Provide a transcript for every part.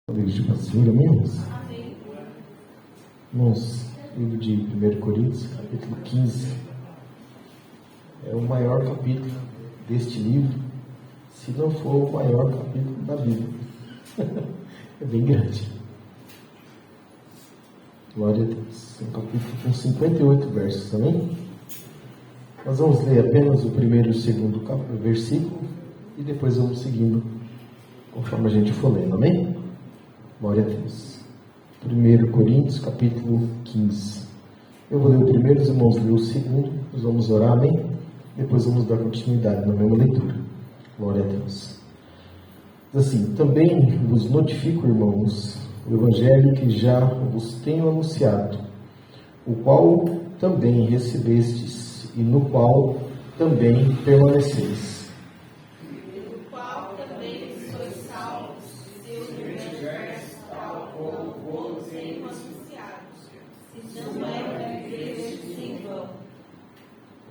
Amigos de pastor, amigos? Irmãos, livro de 1 Coríntios, capítulo 15, é o maior capítulo deste livro, se não for o maior capítulo da Bíblia. É bem grande. Glória a Deus. É um capítulo com 58 versos, amém? Nós vamos ler apenas o primeiro e o segundo versículo e depois vamos seguindo conforme a gente for lendo, amém? Glória a Deus. 1 Coríntios, capítulo 15. Eu vou ler o primeiro, os irmãos ler o segundo, nós vamos orar, amém? Depois vamos dar continuidade na mesma leitura. Glória a Deus. Diz assim: também vos notifico, irmãos, o evangelho que já vos tenho anunciado, o qual também recebestes e no qual também permaneceis.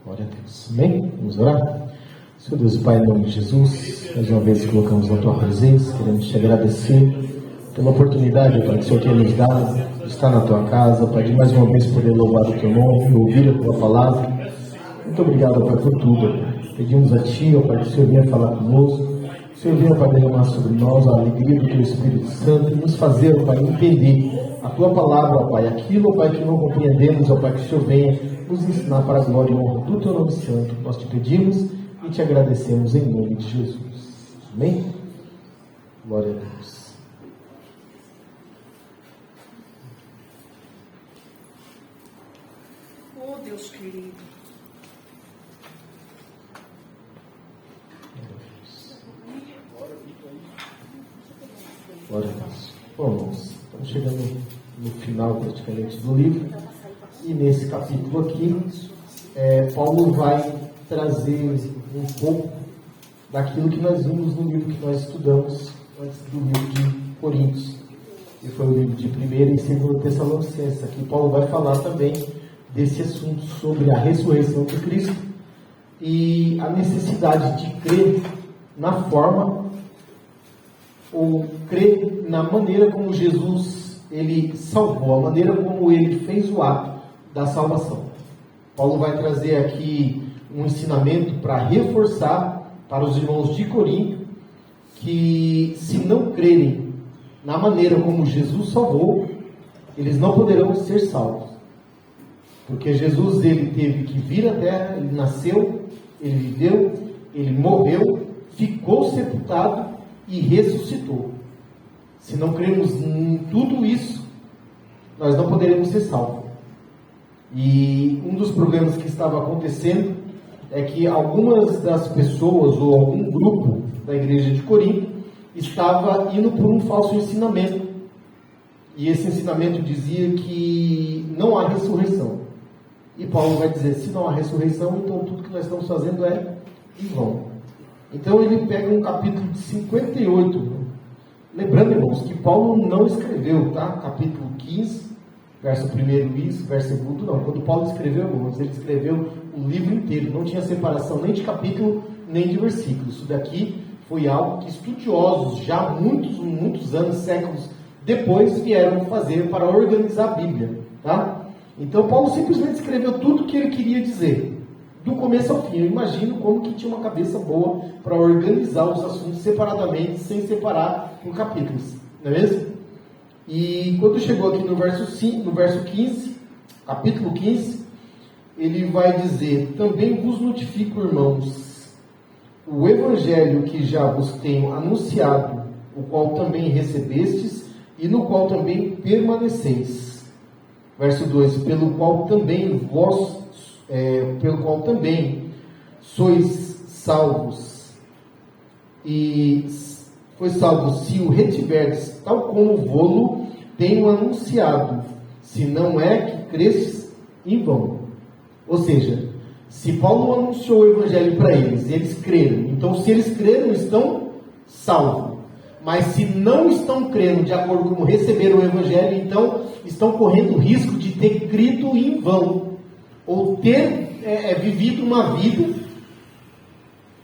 Glória a Deus. Amém? Vamos orar? Senhor Deus, Pai, em nome de Jesus, mais uma vez colocamos na Tua presença, queremos te agradecer pela oportunidade, Pai, que o Senhor tem nos dado de estar na Tua casa, Pai, de mais uma vez poder louvar o Teu nome, ouvir a Tua palavra. Muito obrigado, Pai, por tudo. Pedimos a Ti, ó Pai, que o Senhor venha falar conosco, que o Senhor venha, Pai, derramar sobre nós a alegria do Teu Espírito Santo e nos fazer, ó Pai, entender a Tua palavra, ó Pai, aquilo, ó Pai, que não compreendemos, ó Pai, que o Senhor venha nos ensinar para a glória e honra do Teu nome santo. Nós te pedimos e te agradecemos em nome de Jesus. Amém? Glória a Deus. Oh, Deus querido. Glória a Deus. Bom, irmãos, estamos chegando no final praticamente do livro. E nesse capítulo aqui, Paulo vai trazer um pouco daquilo que nós vimos no livro que nós estudamos antes do livro de Coríntios, que foi o livro de 1 e 2 Tessalonicenses. Aqui Paulo vai falar também desse assunto sobre a ressurreição de Cristo e a necessidade de crer na forma ou crer na maneira como Jesus ele salvou, a maneira como ele fez o ato da salvação. Paulo vai trazer aqui um ensinamento para reforçar para os irmãos de Corinto que se não crerem na maneira como Jesus salvou, eles não poderão ser salvos. Porque Jesus ele teve que vir à terra, ele nasceu, ele viveu, ele morreu, ficou sepultado e ressuscitou. Se não crermos em tudo isso, nós não poderemos ser salvos. E um dos problemas que estava acontecendo é que algumas das pessoas ou algum grupo da igreja de Corinto estava indo por um falso ensinamento. E esse ensinamento dizia que não há ressurreição. E Paulo vai dizer, se não há ressurreição, então tudo que nós estamos fazendo é em vão. Então ele pega um capítulo de 58. Lembrando, irmãos, que Paulo não escreveu, tá? Capítulo 15, verso 1 isso, verso 2 não. Quando Paulo escreveu, irmãos, ele escreveu o livro inteiro. Não tinha separação nem de capítulo, nem de versículo. Isso daqui foi algo que estudiosos, já muitos anos, séculos depois, vieram fazer para organizar a Bíblia, tá? Então Paulo simplesmente escreveu tudo o que ele queria dizer, do começo ao fim. Eu imagino como que tinha uma cabeça boa para organizar os assuntos separadamente, sem separar por capítulos, não é mesmo? E quando chegou aqui no verso 15, capítulo 15, ele vai dizer, também vos notifico, irmãos, o evangelho que já vos tenho anunciado, o qual também recebestes e no qual também permaneceis. Verso 2, pelo qual também sois salvos, e foi salvo se o retiverdes, tal como vô-lo tenho anunciado, se não é que cresces em vão. Ou seja, se Paulo anunciou o evangelho para eles, eles creram, então se eles creram, estão salvos. Mas se não estão crendo de acordo com receberam o evangelho, então estão correndo o risco de ter crido em vão, ou ter vivido uma vida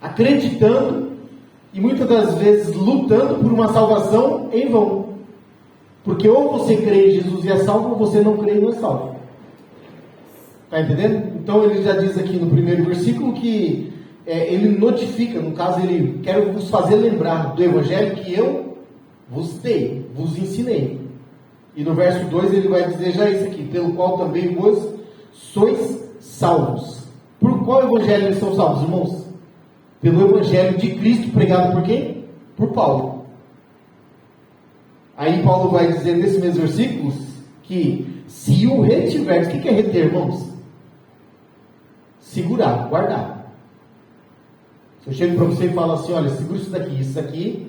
acreditando e muitas das vezes lutando por uma salvação em vão. Porque ou você crê em Jesus e é salvo, ou você não crê e não é salvo. Está entendendo? Então ele já diz aqui no primeiro versículo que ele notifica, no caso ele quer vos fazer lembrar do evangelho que eu vos dei, vos ensinei. E no verso 2 ele vai dizer já isso aqui, pelo qual também vos sois salvos. Por qual evangelho eles são salvos, irmãos? Pelo evangelho de Cristo pregado por quem? Por Paulo. Aí Paulo vai dizer nesses mesmos versículos que se o retiver, o que é reter, irmãos? Segurar, guardar. Se eu chego para você e falo assim, olha, segura isso daqui,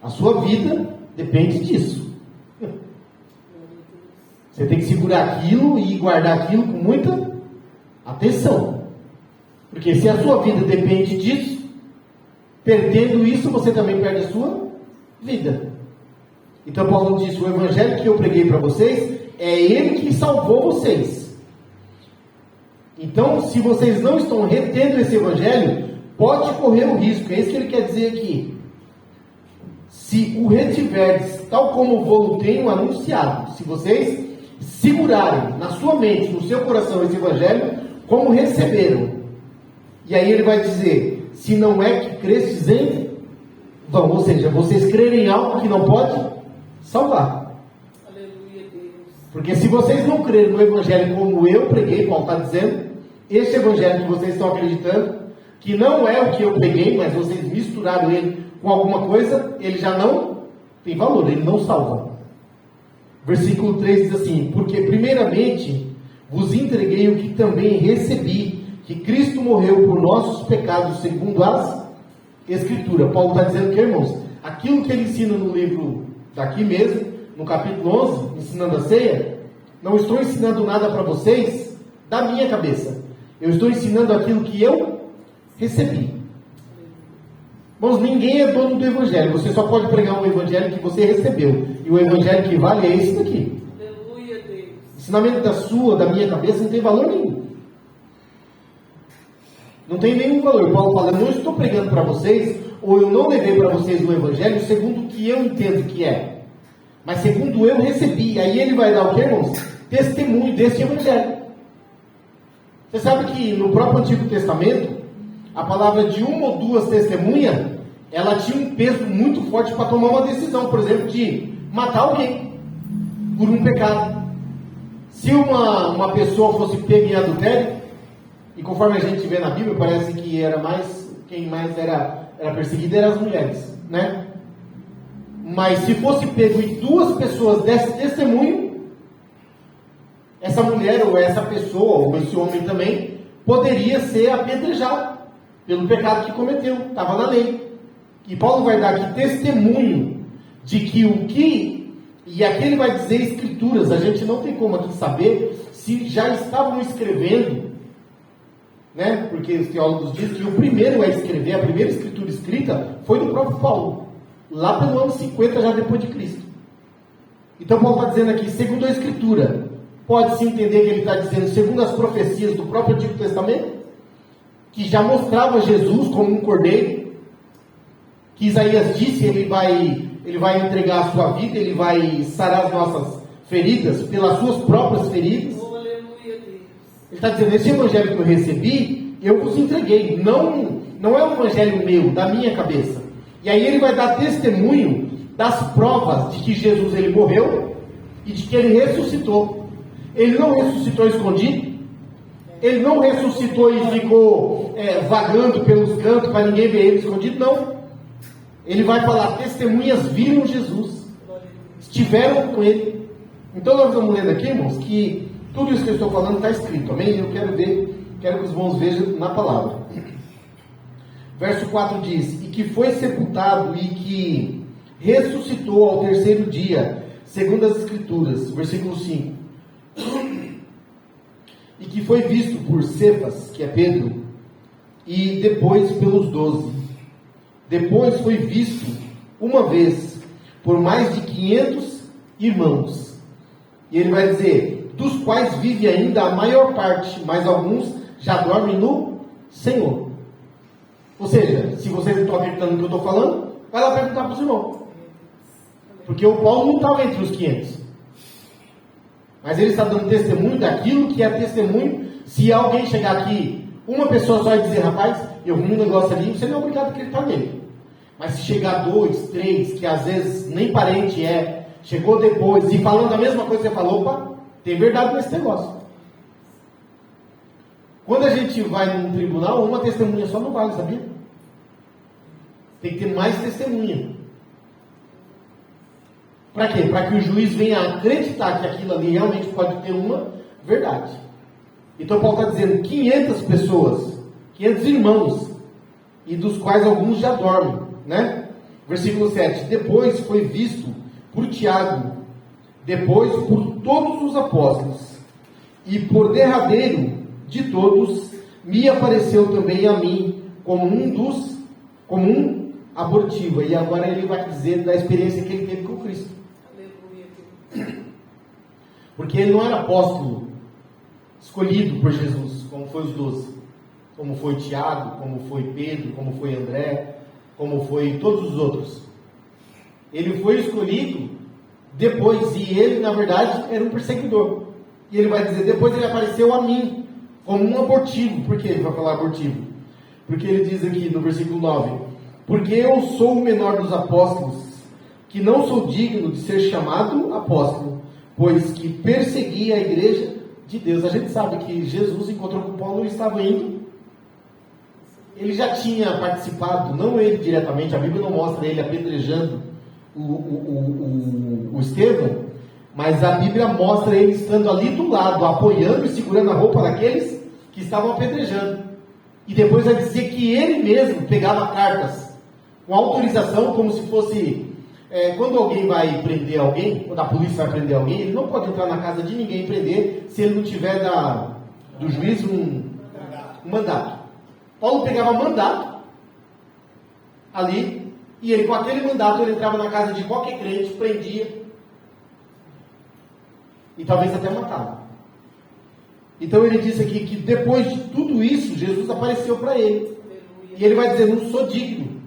a sua vida depende disso. Você tem que segurar aquilo e guardar aquilo com muita atenção. Porque se a sua vida depende disso, perdendo isso, você também perde a sua vida. Então Paulo disse, o evangelho que eu preguei para vocês, é ele que salvou vocês. Então, se vocês não estão retendo esse evangelho, pode correr o risco. É isso que ele quer dizer aqui. Se o retiverdes, tal como vou tenho anunciado, se vocês segurarem na sua mente, no seu coração esse evangelho, como receberam. E aí ele vai dizer, se não é que crestes em vão, ou seja, vocês crerem em algo que não pode salvar. Aleluia, Deus. Porque se vocês não crerem no evangelho como eu preguei, Paulo está dizendo, este evangelho que vocês estão acreditando, que não é o que eu preguei, mas vocês misturaram ele com alguma coisa, ele já não tem valor, ele não salva. Versículo 3 diz assim, porque primeiramente vos entreguei o que também recebi, que Cristo morreu por nossos pecados segundo as Escrituras. Paulo está dizendo que, irmãos, aquilo que ele ensina no livro daqui mesmo, no capítulo 11, ensinando a ceia, não estou ensinando nada para vocês da minha cabeça. Eu estou ensinando aquilo que eu recebi. Irmãos, ninguém é dono do evangelho. Você só pode pregar um evangelho que você recebeu. E o evangelho que vale é esse daqui. Aleluia, Deus. Ensinamento da minha cabeça, não tem valor nenhum. Não tem nenhum valor. Paulo fala, eu não estou pregando para vocês, ou eu não levei para vocês o evangelho segundo o que eu entendo que é. Mas segundo eu recebi. Aí ele vai dar o que, irmãos? Testemunho desse evangelho. Você sabe que no próprio Antigo Testamento, a palavra de uma ou duas testemunhas, ela tinha um peso muito forte para tomar uma decisão, por exemplo, de matar alguém por um pecado. Se uma pessoa fosse pega em adultério, e conforme a gente vê na Bíblia, parece que quem mais era perseguido eram as mulheres, né? Mas se fosse pego e duas pessoas desse testemunho, essa mulher ou essa pessoa, ou esse homem também, poderia ser apedrejado pelo pecado que cometeu, estava na lei. E Paulo vai dar aqui testemunho de que e aqui ele vai dizer escrituras, a gente não tem como aqui saber se já estavam escrevendo, né? Porque os teólogos dizem que o primeiro a escrever, a primeira escritura escrita, foi do próprio Paulo, lá pelo ano 50 já depois de Cristo. Então Paulo está dizendo aqui, segundo a escritura, pode-se entender que ele está dizendo, segundo as profecias do próprio Antigo Testamento, que já mostrava Jesus como um cordeiro, que Isaías disse, ele vai entregar a sua vida, ele vai sarar as nossas feridas, pelas suas próprias feridas. Oh, aleluia, Deus. Ele está dizendo, esse evangelho que eu recebi, eu vos entreguei, não é um evangelho meu, da minha cabeça. E aí ele vai dar testemunho das provas de que Jesus ele morreu e de que ele ressuscitou. Ele não ressuscitou escondido, ele não ressuscitou e ficou vagando pelos cantos para ninguém ver ele escondido, não. Ele vai falar, testemunhas viram Jesus, estiveram com ele. Então nós estamos lendo aqui, irmãos, que tudo isso que eu estou falando está escrito, amém? Eu quero que os irmãos vejam na palavra. Verso 4 diz, e que foi sepultado e que ressuscitou ao terceiro dia, segundo as Escrituras. Versículo 5. E que foi visto por Cefas, que é Pedro, e depois pelos 12. Depois foi visto uma vez por mais de 500 irmãos. E ele vai dizer, dos quais vive ainda a maior parte, mas alguns já dormem no Senhor. Ou seja, se vocês não estão acreditando no que eu estou falando, vai lá perguntar para os irmãos. Porque o Paulo não estava entre os 500. Mas ele está dando testemunho daquilo que é testemunho. Se alguém chegar aqui, uma pessoa só e dizer, rapaz, eu vi um negócio ali, você não é obrigado a acreditar nele. Mas se chegar 2, 3, que às vezes nem parente é, chegou depois e falando a mesma coisa que você falou, opa, tem verdade nesse negócio. Quando a gente vai num tribunal, uma testemunha só não vale, sabia? Tem que ter mais testemunha. Para quê? Para que o juiz venha acreditar que aquilo ali realmente pode ter uma verdade. Então Paulo está dizendo 500 pessoas, 500 irmãos, e dos quais alguns já dormem, né? Versículo 7. Depois foi visto por Tiago, depois por todos os apóstolos, e por derradeiro de todos, me apareceu também a mim, como um abortivo. E agora ele vai dizer da experiência que ele teve com Cristo. Aleluia. Porque ele não era apóstolo escolhido por Jesus, como foi os 12, como foi Tiago, como foi Pedro, como foi André, como foi todos os outros. Ele foi escolhido depois, e ele na verdade era um perseguidor. E ele vai dizer, depois ele apareceu a mim, como um abortivo. Por que ele vai falar abortivo? Porque ele diz aqui no versículo 9, porque eu sou o menor dos apóstolos, que não sou digno de ser chamado apóstolo, pois que persegui a igreja de Deus. A gente sabe que Jesus encontrou com Paulo e estava indo. Ele já tinha participado, não ele diretamente, a Bíblia não mostra ele apedrejando o Estevão, mas a Bíblia mostra ele estando ali do lado, apoiando e segurando a roupa daqueles que estavam apedrejando. E depois vai dizer que ele mesmo pegava cartas com autorização, como se fosse... quando alguém vai prender alguém, quando a polícia vai prender alguém, ele não pode entrar na casa de ninguém e prender se ele não tiver do juiz um mandato. Paulo pegava mandato ali, e ele com aquele mandato ele entrava na casa de qualquer crente, prendia e talvez até matava. Então ele disse aqui que depois de tudo isso, Jesus apareceu para ele. E ele vai dizer, não sou digno,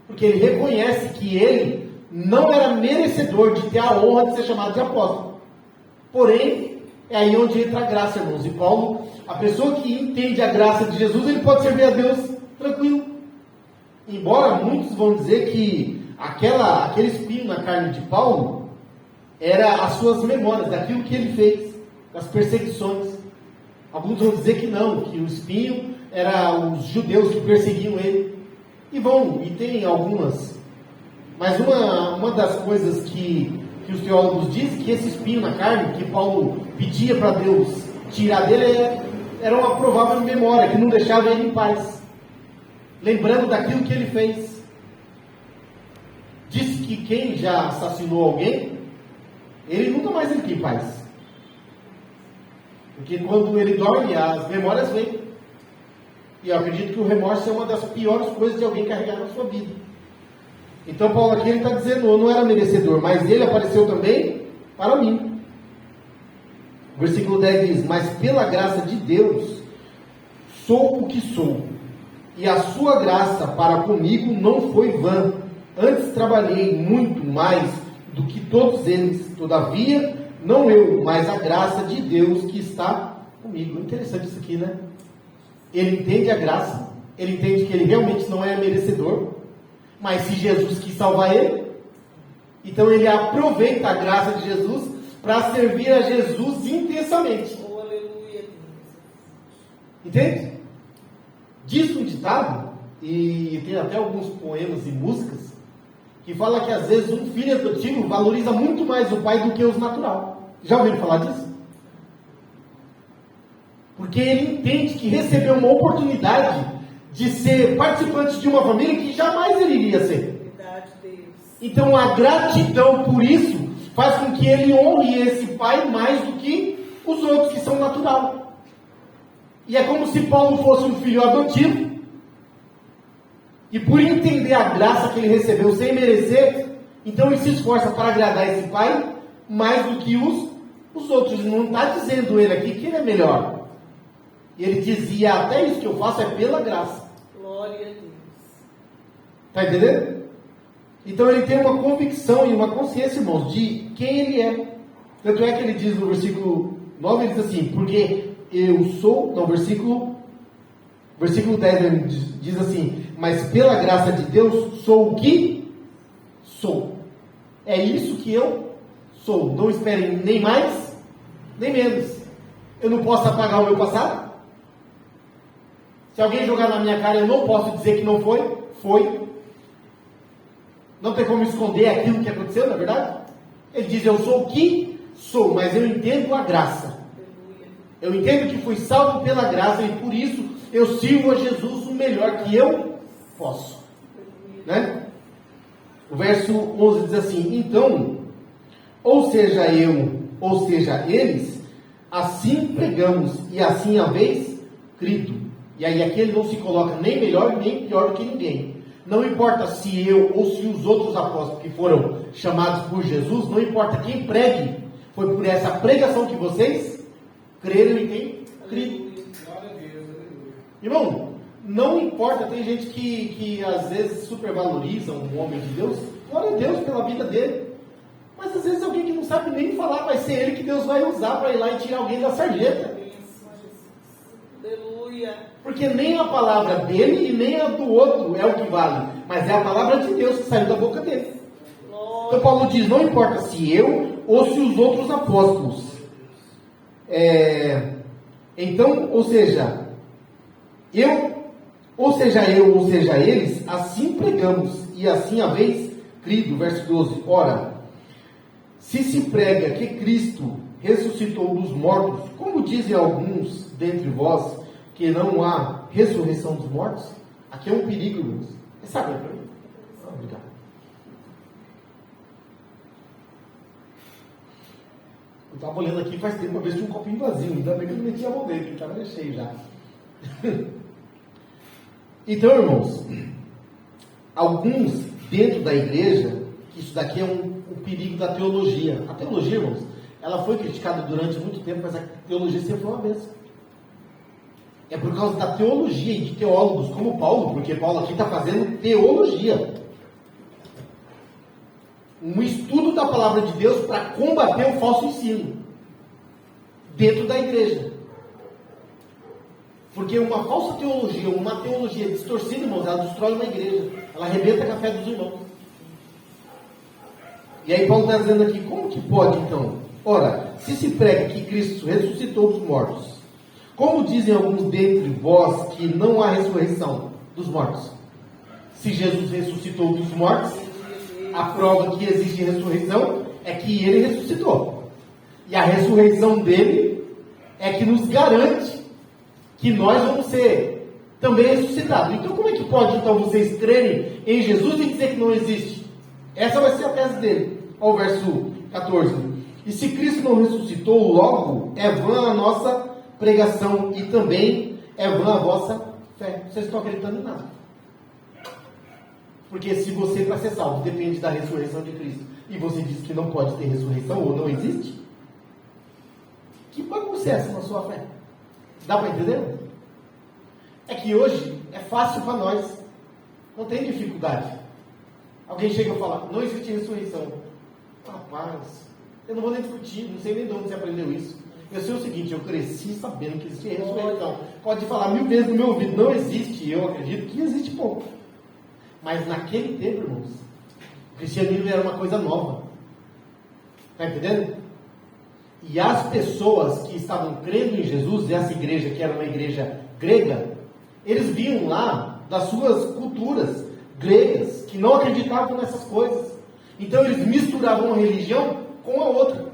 porque ele reconhece que ele não era merecedor de ter a honra de ser chamado de apóstolo. Porém, é aí onde entra a graça, irmãos. E Paulo, a pessoa que entende a graça de Jesus, ele pode servir a Deus tranquilo. Embora muitos vão dizer que aquele espinho na carne de Paulo era as suas memórias, daquilo que ele fez, das perseguições. Alguns vão dizer que não, que o espinho era os judeus que perseguiam ele. E tem algumas. Mas uma das coisas que os teólogos dizem, que esse espinho na carne, que Paulo pedia para Deus tirar dele, era uma provável memória, que não deixava ele em paz. Lembrando daquilo que ele fez. Diz que quem já assassinou alguém, ele nunca mais fica em paz. Porque quando ele dorme, as memórias vêm. E eu acredito que o remorso é uma das piores coisas de alguém carregar na sua vida. Então Paulo aqui está dizendo, eu não era merecedor, mas ele apareceu também para mim. O versículo 10 diz, mas pela graça de Deus, sou o que sou, e a sua graça para comigo não foi vã. Antes trabalhei muito mais do que todos eles, todavia, não eu, mas a graça de Deus que está comigo. Interessante isso aqui, né? Ele entende a graça, ele entende que ele realmente não é merecedor, mas se Jesus quis salvar ele, então ele aproveita a graça de Jesus para servir a Jesus intensamente. Oh, aleluia. Entende? Diz um ditado, e tem até alguns poemas e músicas, que fala que às vezes um filho adotivo valoriza muito mais o pai do que os natural. Já ouviram falar disso? Porque ele entende que recebeu uma oportunidade de ser participante de uma família que jamais ele iria ser. Verdade, Deus. Então a gratidão por isso faz com que ele honre esse pai mais do que os outros que são natural. E é como se Paulo fosse um filho adotivo, e por entender a graça que ele recebeu sem merecer, então ele se esforça para agradar esse pai mais do que os outros. Não está dizendo ele aqui que ele é melhor. E ele dizia, até isso que eu faço é pela graça. Glória a Deus. Está entendendo? Então ele tem uma convicção e uma consciência, irmãos, de quem ele é. Tanto é que ele diz no versículo 9, ele diz assim, porque eu sou, no versículo 10 ele diz assim, mas pela graça de Deus sou o que sou. É isso que eu sou. Não esperem nem mais, nem menos. Eu não posso apagar o meu passado. Se alguém jogar na minha cara, eu não posso dizer que não foi. Foi. Não tem como esconder aquilo que aconteceu, na verdade. Ele diz, eu sou o que sou, mas eu entendo a graça. Eu entendo que fui salvo pela graça e por isso eu sirvo a Jesus o melhor que eu posso. Né? O verso 11 diz assim, então, ou seja eu, ou seja eles, assim pregamos e assim haveis crido. E aí aqui ele não se coloca nem melhor nem pior do que ninguém. Não importa se eu ou se os outros apóstolos que foram chamados por Jesus, não importa quem pregue, foi por essa pregação que vocês creram e têm crido. Irmão, não importa, tem gente que às vezes supervaloriza um homem de Deus, glória a Deus pela vida dele. Mas às vezes alguém que não sabe nem falar, vai ser ele que Deus vai usar para ir lá e tirar alguém da sarjeta. Aleluia. Porque nem a palavra dele e nem a do outro é o que vale, mas é a palavra de Deus que saiu da boca dele. Então Paulo diz, não importa se eu ou se os outros apóstolos. Então, ou seja eu, ou seja eles, assim pregamos e assim haveis crido. Verso 12, ora, se se prega que Cristo ressuscitou dos mortos, como dizem alguns dentre vós, que não há ressurreição dos mortos? Aqui é um perigo, irmãos. Você sabe para mim? Obrigado. Eu estava olhando aqui faz tempo para ver se tinha um copinho vazio, ainda bem que eu não meti a mão dele, porque estava cheio já. Então, irmãos, alguns dentro da igreja, isso daqui é um perigo da teologia. A teologia, irmãos, ela foi criticada durante muito tempo, mas a teologia sempre foi uma bênção. É por causa da teologia e de teólogos como Paulo, porque Paulo aqui está fazendo teologia. Um estudo da palavra de Deus para combater o falso ensino dentro da igreja. Porque uma falsa teologia, uma teologia distorcida, irmãos, ela destrói uma igreja. Ela arrebenta a fé dos irmãos. E aí Paulo está dizendo aqui, como que pode então? Ora, se se prega que Cristo ressuscitou dos mortos, como dizem alguns dentre vós que não há ressurreição dos mortos? Se Jesus ressuscitou dos mortos, a prova que existe ressurreição é que ele ressuscitou. E a ressurreição dele é que nos garante que nós vamos ser também ressuscitados. Então como é que pode então vocês crerem em Jesus e dizer que não existe? Essa vai ser a tese dele. Olha o verso 14. E se Cristo não ressuscitou, logo é vã a nossa pregação e também é vã a vossa fé. Vocês estão acreditando em nada. Porque se você, para ser salvo, depende da ressurreição de Cristo, e você diz que não pode ter ressurreição ou não existe, que bagunça é essa na sua fé? Dá para entender? É que hoje é fácil para nós, não tem dificuldade. Alguém chega e fala, não existe ressurreição. Rapaz, eu não vou nem discutir, não sei nem de onde você aprendeu isso. Eu sei o seguinte, eu cresci sabendo que existia ressurreição. Pode falar 1000 vezes no meu ouvido, não existe, eu acredito que existe pouco. Mas naquele tempo, irmãos, o cristianismo era uma coisa nova. Está entendendo? E as pessoas que estavam crendo em Jesus, essa igreja que era uma igreja grega, eles vinham lá das suas culturas gregas, que não acreditavam nessas coisas. Então eles misturavam uma religião com a outra.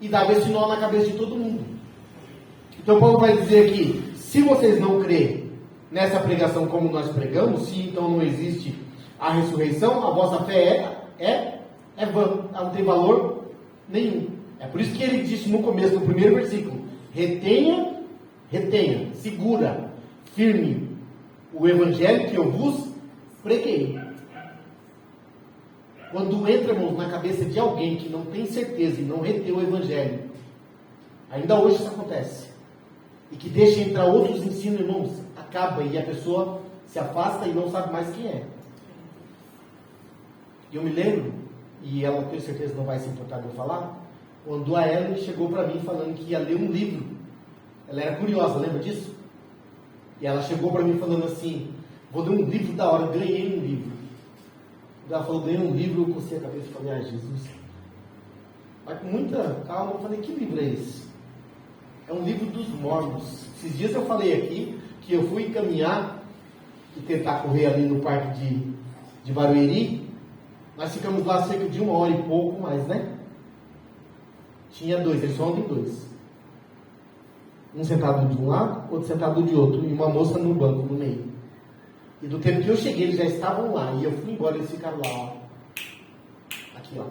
E dava esse nó na cabeça de todo mundo. Então Paulo vai dizer aqui, se vocês não crêem nessa pregação como nós pregamos, se então não existe a ressurreição, a vossa fé é vã, ela não tem valor nenhum. É por isso que ele disse no começo, no primeiro versículo, retenha, segura, firme o evangelho que eu vos preguei. Quando entra, irmãos, na cabeça de alguém que não tem certeza e não reteu o evangelho, ainda hoje isso acontece, e que deixa entrar outros ensinos, irmãos, acaba e a pessoa se afasta e não sabe mais quem é. E eu me lembro, e ela, tenho certeza, não vai se importar de eu falar, quando a Ellen chegou para mim falando que ia ler um livro. Ela era curiosa, lembra disso? E ela chegou para mim falando assim, vou ler um livro da hora, eu ganhei um livro. Ela falou, ganhei um livro, eu cocei a cabeça e falei, ah, Jesus. Mas com muita calma, eu falei, que livro é esse? É um livro dos mormons. Esses dias eu falei aqui que eu fui caminhar e tentar correr ali no parque de Barueri. Nós ficamos lá cerca de 1 hora e pouco mais, né? Tinha 2, eles só andam em 2. Um sentado de um lado, outro sentado de outro, e uma moça no banco, no meio. E do tempo que eu cheguei, eles já estavam lá, e eu fui embora, eles ficaram lá, ó. Aqui, ó.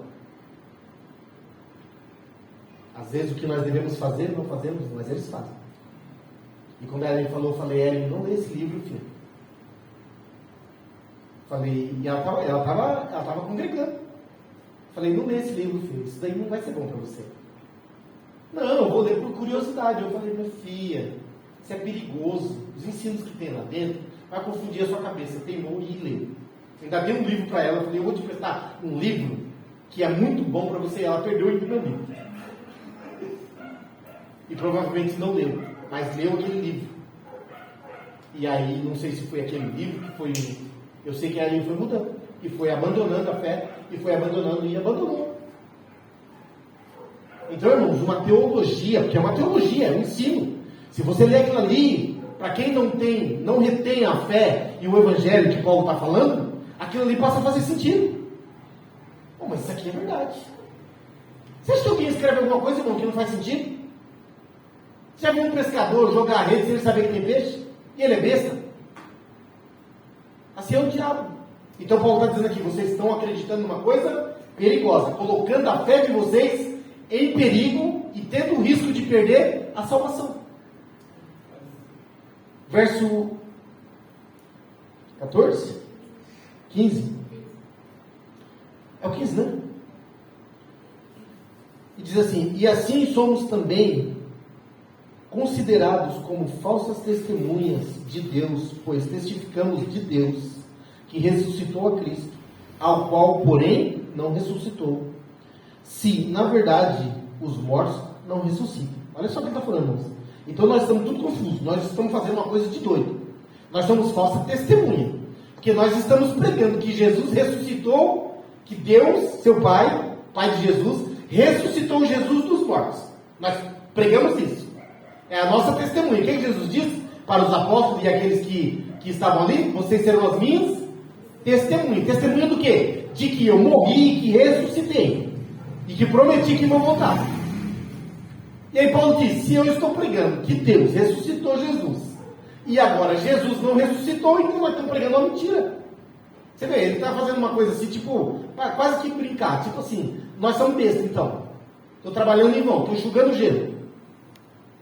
Às vezes o que nós devemos fazer, não fazemos, mas eles fazem. E quando a Ellen falou, eu falei, Ellen, não lê esse livro, filho. Falei, e ela estava congregando. Falei, não lê esse livro, filho, isso daí não vai ser bom para você. Não, eu vou ler por curiosidade. Eu falei, minha filha, isso é perigoso. Os ensinos que tem lá dentro vai confundir a sua cabeça. Teimou e lê. Ainda dei um livro para ela. Eu falei, eu vou te prestar um livro que é muito bom para você. Ela perdeu o meu livro. E provavelmente não leu, mas leu aquele livro. E aí, não sei se foi aquele livro que foi. Eu sei que aí foi mudando. E foi abandonando a fé. E foi abandonando e abandonou. Então, irmãos, uma teologia, porque é uma teologia, é um ensino. Se você ler aquilo ali, para quem não retém a fé e o evangelho que Paulo está falando, aquilo ali passa a fazer sentido. Bom, mas isso aqui é verdade. Você acha que alguém escreve alguma coisa, irmão, que não faz sentido? Você já viu um pescador jogar a rede sem ele saber que tem peixe? E ele é besta? Assim é o diabo. Então Paulo está dizendo aqui, vocês estão acreditando numa coisa perigosa, colocando a fé de vocês em perigo e tendo o risco de perder a salvação. Verso 14? 15? É o 15, né? E diz assim, e assim somos também considerados como falsas testemunhas de Deus, pois testificamos de Deus que ressuscitou a Cristo, ao qual, porém, não ressuscitou. Se, na verdade, os mortos não ressuscitam. Olha só o que ele está falando, irmãos. Então nós estamos tudo confusos. Nós estamos fazendo uma coisa de doido. Nós somos falsa testemunha. Porque nós estamos pregando que Jesus ressuscitou, que Deus, seu Pai, Pai de Jesus, ressuscitou Jesus dos mortos. Nós pregamos isso. É a nossa testemunha. O que Jesus disse para os apóstolos e aqueles que estavam ali? Vocês serão as minhas testemunhas. Testemunha do quê? De que eu morri e que ressuscitei. E que prometi que vou voltar. E aí Paulo diz, se eu estou pregando que Deus ressuscitou Jesus, e agora Jesus não ressuscitou, então nós estamos pregando uma mentira. Você vê, ele está fazendo uma coisa assim, tipo, quase que brincar, tipo assim, nós somos bestas então. Estou trabalhando em vão, estou enxugando gelo.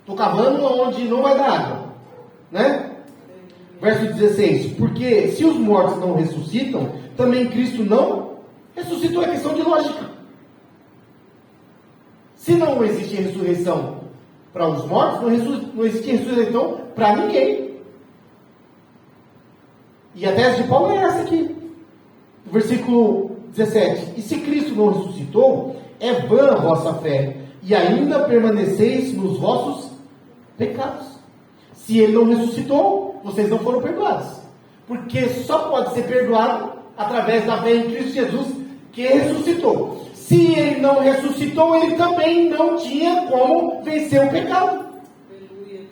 Estou cavando onde não vai dar água. Né? Verso 16, porque se os mortos não ressuscitam, também Cristo não ressuscitou. É questão de lógica. Se não existe ressurreição para os mortos, não existe ressurreição para ninguém. E a tese de Paulo é essa aqui. Versículo 17. E se Cristo não ressuscitou, é vã a vossa fé, e ainda permaneceis nos vossos pecados. Se ele não ressuscitou, vocês não foram perdoados. Porque só pode ser perdoado através da fé em Cristo Jesus, que ressuscitou. Se ele não ressuscitou, ele também não tinha como vencer o pecado.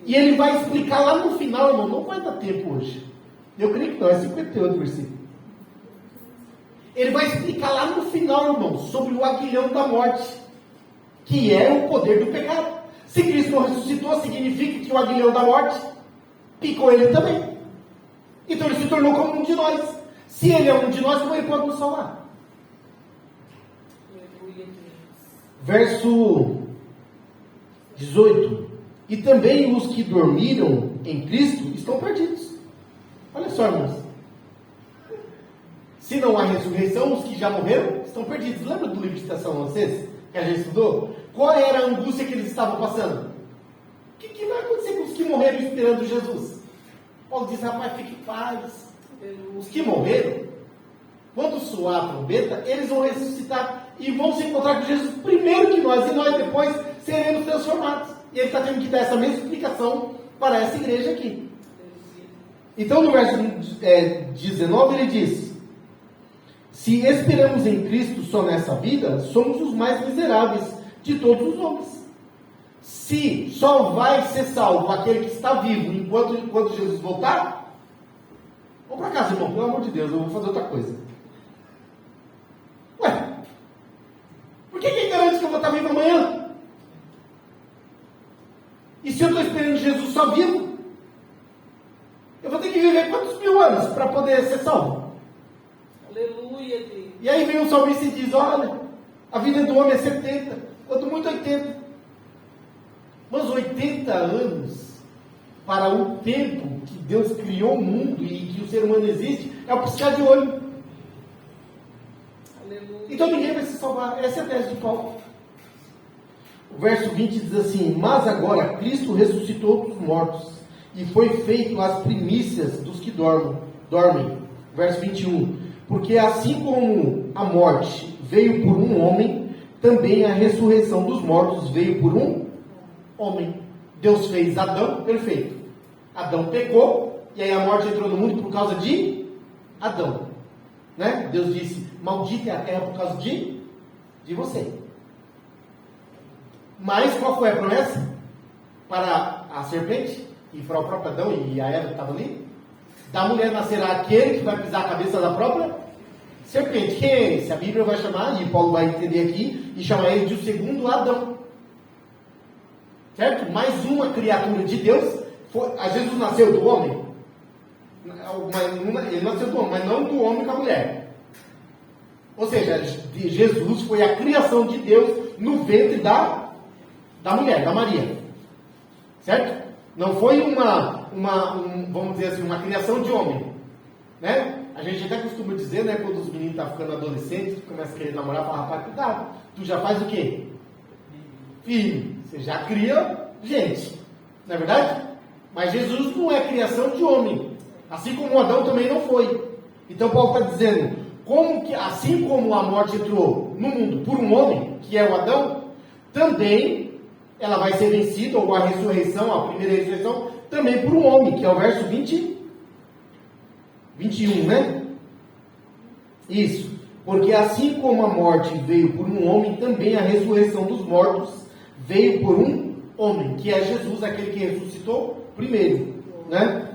E ele vai explicar lá no final, irmão, não vai dar tempo hoje. Eu creio que não, é 58 versículo. Ele vai explicar lá no final, irmão, sobre o aguilhão da morte, que é o poder do pecado. Se Cristo não ressuscitou, significa que o aguilhão da morte picou ele também. Então ele se tornou como um de nós. Se ele é um de nós, como ele pode nos salvar? Verso 18. E também os que dormiram em Cristo estão perdidos. Olha só, irmãos. Se não há ressurreição, os que já morreram estão perdidos. Lembra do livro de Estação Francês, que a gente estudou? Qual era a angústia que eles estavam passando? O que vai acontecer com os que morreram esperando Jesus? Paulo diz, rapaz, fique em paz. Os que morreram, quando soar a trombeta, eles vão ressuscitar. e vão se encontrar com Jesus primeiro que nós, e nós depois seremos transformados. E ele está tendo que dar essa mesma explicação para essa igreja aqui. Então, no verso 19, ele diz: se esperamos em Cristo só nessa vida, somos os mais miseráveis de todos os homens. Se só vai ser salvo aquele que está vivo enquanto Jesus voltar, vamos para casa, irmão, pelo amor de Deus, eu vou fazer outra coisa. Ué, por que quem garante que eu vou estar vivo amanhã? E se eu estou esperando Jesus só vivo, eu vou ter que viver quantos mil anos para poder ser salvo? Aleluia, Deus. E aí vem o salmista e diz: olha, a vida do homem é 70, quanto muito 80. Mas 80 anos para o tempo que Deus criou o mundo e que o ser humano existe, é o piscar de olho. Aleluia. Então ninguém vai se salvar. Essa é a tese de Paulo. O verso 20 diz assim: mas agora Cristo ressuscitou dos mortos e foi feito as primícias dos que dormem. Verso 21. Porque assim como a morte veio por um homem, também a ressurreição dos mortos veio por um homem. Deus fez Adão, perfeito. Adão pecou, e aí a morte entrou no mundo por causa de Adão. Né? Deus disse: maldita é a terra por causa de você. Mas qual foi a promessa? Para a serpente, e para o próprio Adão e a Eva que estavam ali? Da mulher nascerá aquele que vai pisar a cabeça da própria serpente. Quem é esse? A Bíblia vai chamar, e Paulo vai entender aqui, e chamar ele de o segundo Adão. Certo? Mais uma criatura de Deus. Jesus nasceu do homem. Ele nasceu do homem, mas não do homem com a mulher. Ou seja, Jesus foi a criação de Deus no ventre da mulher, da Maria. Certo? Não foi vamos dizer assim, uma criação de homem. Né? A gente até costuma dizer, né, quando os meninos estão ficando adolescentes, começam a querer namorar, fala: rapaz, cuidado, tu já faz o quê? Filho. Você já cria gente. Não é verdade? Mas Jesus não é criação de homem. Assim como Adão também não foi. Então Paulo está dizendo, assim como a morte entrou no mundo por um homem, que é o Adão, também ela vai ser vencida, ou a ressurreição, a primeira ressurreição, também por um homem, que é o verso 21, né? Isso. Porque assim como a morte veio por um homem, também a ressurreição dos mortos veio por um homem, que é Jesus, aquele que ressuscitou primeiro, né?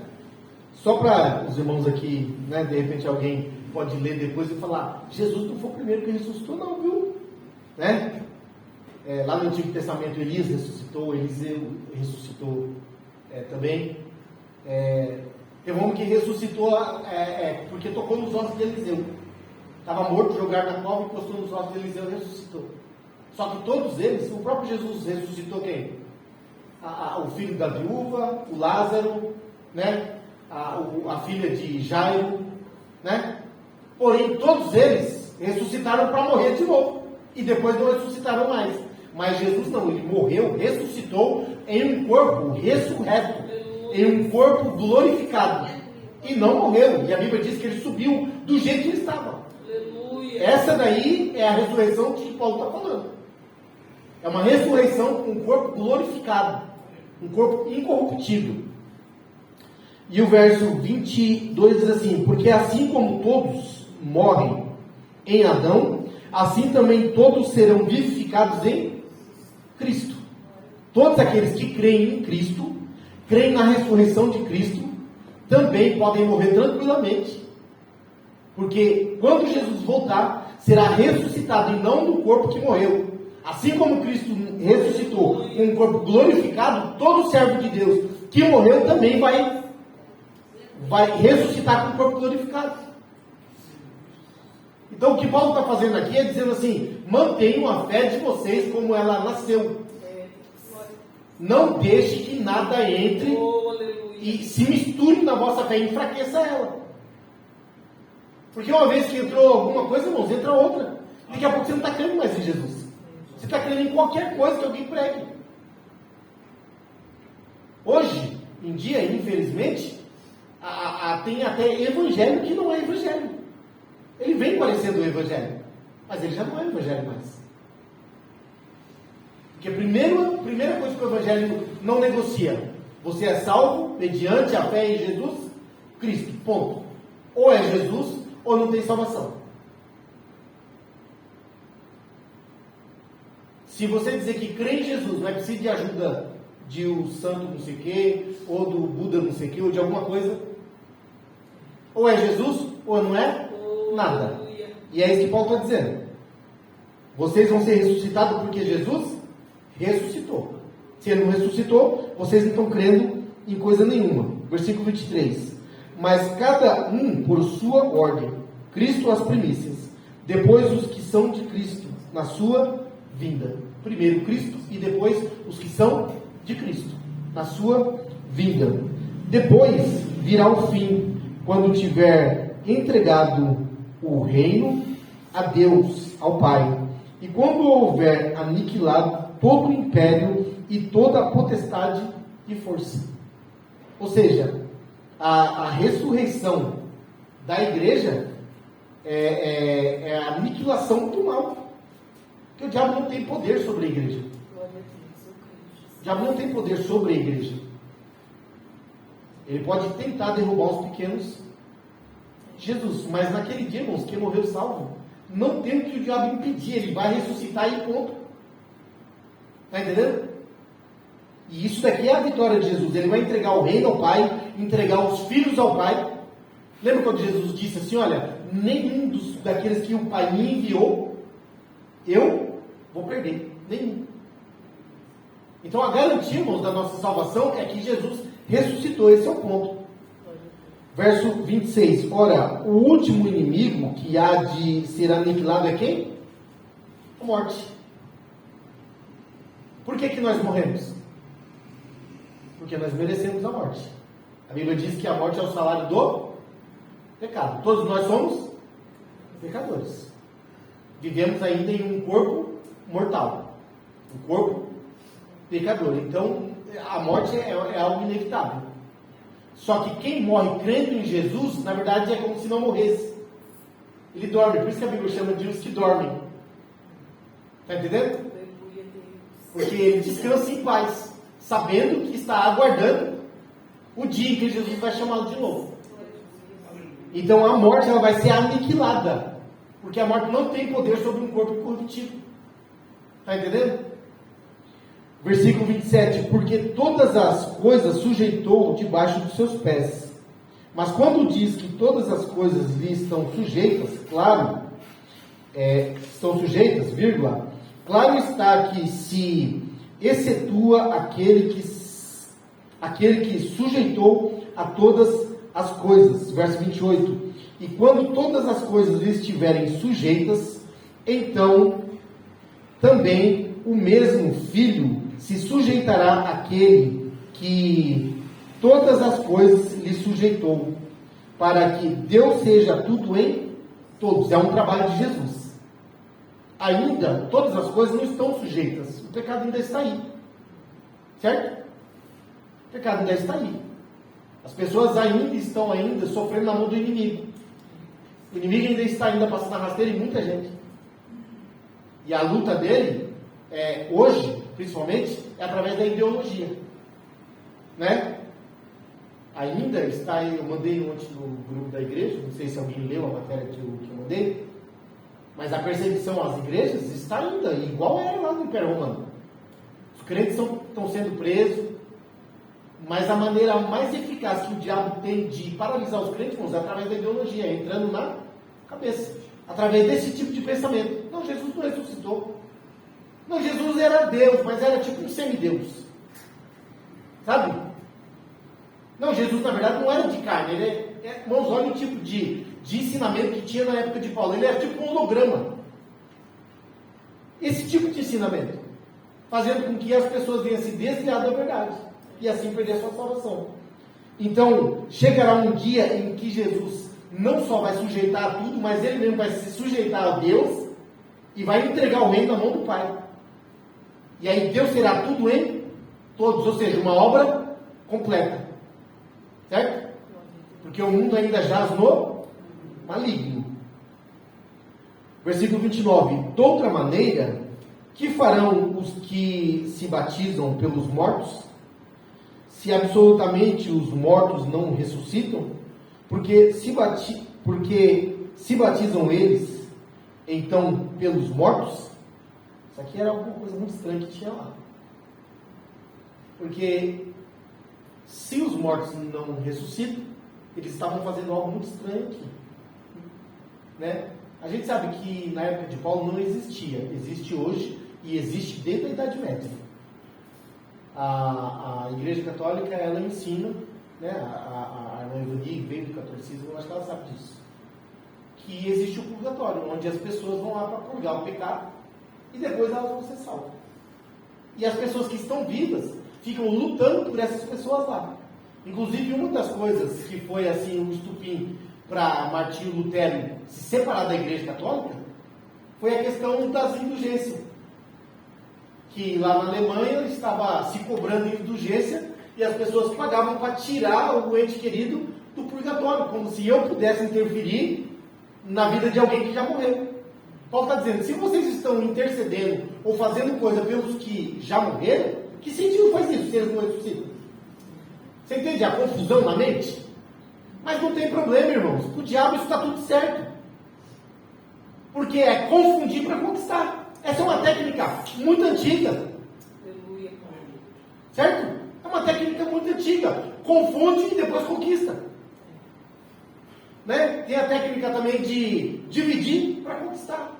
Só para os irmãos aqui, né, de repente alguém pode ler depois e falar: Jesus não foi o primeiro que ressuscitou, não, viu? Né? Lá no Antigo Testamento Elias ressuscitou, Eliseu ressuscitou também. Teve um homem que ressuscitou porque tocou nos ossos de Eliseu. Estava morto, jogaram na cova, encostou nos ossos de Eliseu e ressuscitou. Só que todos eles, o próprio Jesus ressuscitou quem? O filho da viúva, o Lázaro, né? A filha de Jairo, né? Porém, todos eles ressuscitaram para morrer de novo. E depois não ressuscitaram mais. Mas Jesus não, ele morreu, ressuscitou em um corpo ressurreto, em um corpo glorificado. E não morreu. E a Bíblia diz que ele subiu do jeito que ele estava. Aleluia. Essa daí é a ressurreição que Paulo está falando. É uma ressurreição com um corpo glorificado, um corpo incorruptível. E o verso 22 diz assim: porque assim como todos morrem em Adão, assim também todos serão vivificados em Cristo. Todos aqueles que creem em Cristo, creem na ressurreição de Cristo, também podem morrer tranquilamente. Porque quando Jesus voltar, será ressuscitado e não no corpo que morreu. Assim como Cristo ressuscitou com um corpo glorificado, todo servo de Deus que morreu também vai ressuscitar com um corpo glorificado. Então o que Paulo está fazendo aqui é dizendo assim: mantenham a fé de vocês como ela nasceu. Não deixe que nada entre e se misture na vossa fé e enfraqueça ela. Porque uma vez que entrou alguma coisa, irmãos, entra outra. Daqui a pouco você não está crendo mais em Jesus. Você está crendo em qualquer coisa que alguém pregue. Hoje em dia, infelizmente, tem até evangelho que não é evangelho. Ele vem parecendo o evangelho. Mas ele já não é evangelho mais. Porque a primeira coisa que o evangelho não negocia: você é salvo mediante a fé em Jesus Cristo, ponto. Ou é Jesus ou não tem salvação. Se você dizer que crê em Jesus, não é preciso de ajuda de um santo não sei o quê, ou do Buda não sei o quê, ou de alguma coisa, ou é Jesus ou não é nada. E é isso que Paulo está dizendo. Vocês vão ser ressuscitados porque Jesus ressuscitou. Se ele não ressuscitou, vocês não estão crendo em coisa nenhuma. Versículo 23. Mas cada um por sua ordem, Cristo as primícias, depois os que são de Cristo, na sua vinda. Primeiro Cristo e depois os que são de Cristo, na sua vinda. Depois virá o fim, quando tiver entregado o reino a Deus, ao Pai. E quando houver aniquilado todo o império e toda a potestade e força. Ou seja, a ressurreição da igreja é a aniquilação do mal. Porque o diabo não tem poder sobre a igreja. O diabo não tem poder sobre a igreja. Ele pode tentar derrubar os pequenos de Jesus. Mas naquele dia, irmãos, quem morreu salvo, não tem o que o diabo impedir. Ele vai ressuscitar e ponto. Está entendendo? E isso daqui é a vitória de Jesus. Ele vai entregar o reino ao Pai, entregar os filhos ao Pai. Lembra quando Jesus disse assim: olha, nenhum daqueles que o Pai me enviou, eu vou perder. Nenhum. Então a garantia, irmãos, da nossa salvação é que Jesus ressuscitou. Esse é o ponto. Verso 26. Ora, o último inimigo que há de ser aniquilado é quem? A morte. Por que nós morremos? Porque nós merecemos a morte. A Bíblia diz que a morte é o salário do pecado. Todos nós somos pecadores. Vivemos ainda em um corpo mortal. Um corpo pecador. Então, a morte é algo inevitável. Só que quem morre crendo em Jesus, na verdade, é como se não morresse. Ele dorme. Por isso que a Bíblia chama de os que dormem. Está entendendo? Porque ele descansa em paz, sabendo que está aguardando o dia em que Jesus vai chamá-lo de novo. Então a morte ela vai ser aniquilada, porque a morte não tem poder sobre um corpo corruptível. Está entendendo? Versículo 27. Porque todas as coisas sujeitou debaixo dos seus pés. Mas quando diz que todas as coisas lhe estão sujeitas, claro, estão sujeitas, vírgula, claro está que se excetua aquele que sujeitou a todas as coisas. Verso 28. E quando todas as coisas lhe estiverem sujeitas, então também o mesmo Filho se sujeitará àquele que todas as coisas lhe sujeitou, para que Deus seja tudo em todos. É um trabalho de Jesus. Ainda, todas as coisas não estão sujeitas. O pecado ainda está aí. Certo? O pecado ainda está aí. As pessoas ainda estão sofrendo na mão do inimigo. O inimigo ainda passando a rasteira em muita gente. E a luta dele, hoje, principalmente, é através da ideologia. Né? Ainda está aí, eu mandei ontem no grupo da igreja, não sei se alguém leu a matéria que eu mandei, mas a perseguição às igrejas está ainda, igual era lá no Império Romano. Os crentes estão sendo presos, mas a maneira mais eficaz que o diabo tem de paralisar os crentes, é através da ideologia, entrando na cabeça, através desse tipo de pensamento. Não, Jesus não ressuscitou. Não, Jesus era Deus, mas era tipo um semideus. Sabe? Não, Jesus na verdade não era de carne. Irmãos, olha o tipo de ensinamento que tinha na época de Paulo. Ele era tipo um holograma. Esse tipo de ensinamento, fazendo com que as pessoas venham se desviar da verdade e assim perder a sua salvação. Então, chegará um dia em que Jesus não só vai sujeitar a tudo, mas ele mesmo vai se sujeitar a Deus e vai entregar o reino na mão do Pai. E aí Deus será tudo em todos, ou seja, uma obra completa. Certo? Porque o mundo ainda jaz no maligno. Versículo 29. De outra maneira, que farão os que se batizam pelos mortos? Se absolutamente os mortos não ressuscitam? Porque se batizam eles, então, pelos mortos? Isso aqui era alguma coisa muito estranha que tinha lá. Porque se os mortos não ressuscitam, eles estavam fazendo algo muito estranho aqui. Né? A gente sabe que na época de Paulo não existia. Existe hoje e existe desde a Idade Média. A Igreja Católica, ela ensina, né, a irmã Evani, que veio do catolicismo, eu acho que ela sabe disso, que existe o purgatório, onde as pessoas vão lá para purgar o pecado e depois elas vão ser salvas. E as pessoas que estão vivas ficam lutando por essas pessoas lá. Inclusive, uma das coisas que foi assim um estupim para Martinho Lutero se separar da Igreja Católica foi a questão das indulgências. Que lá na Alemanha estava se cobrando indulgência e as pessoas pagavam para tirar o ente querido do purgatório, como se eu pudesse interferir na vida de alguém que já morreu. Paulo está dizendo, se vocês estão intercedendo ou fazendo coisa pelos que já morreram, que sentido faz isso se eles não ressuscitam? Você entende a confusão na mente? Mas não tem problema, irmãos. Com o diabo isso está tudo certo. Porque é confundir para conquistar. Essa é uma técnica muito antiga. Aleluia. Certo? É uma técnica muito antiga. Confunde e depois conquista. Né? Tem a técnica também de dividir para conquistar.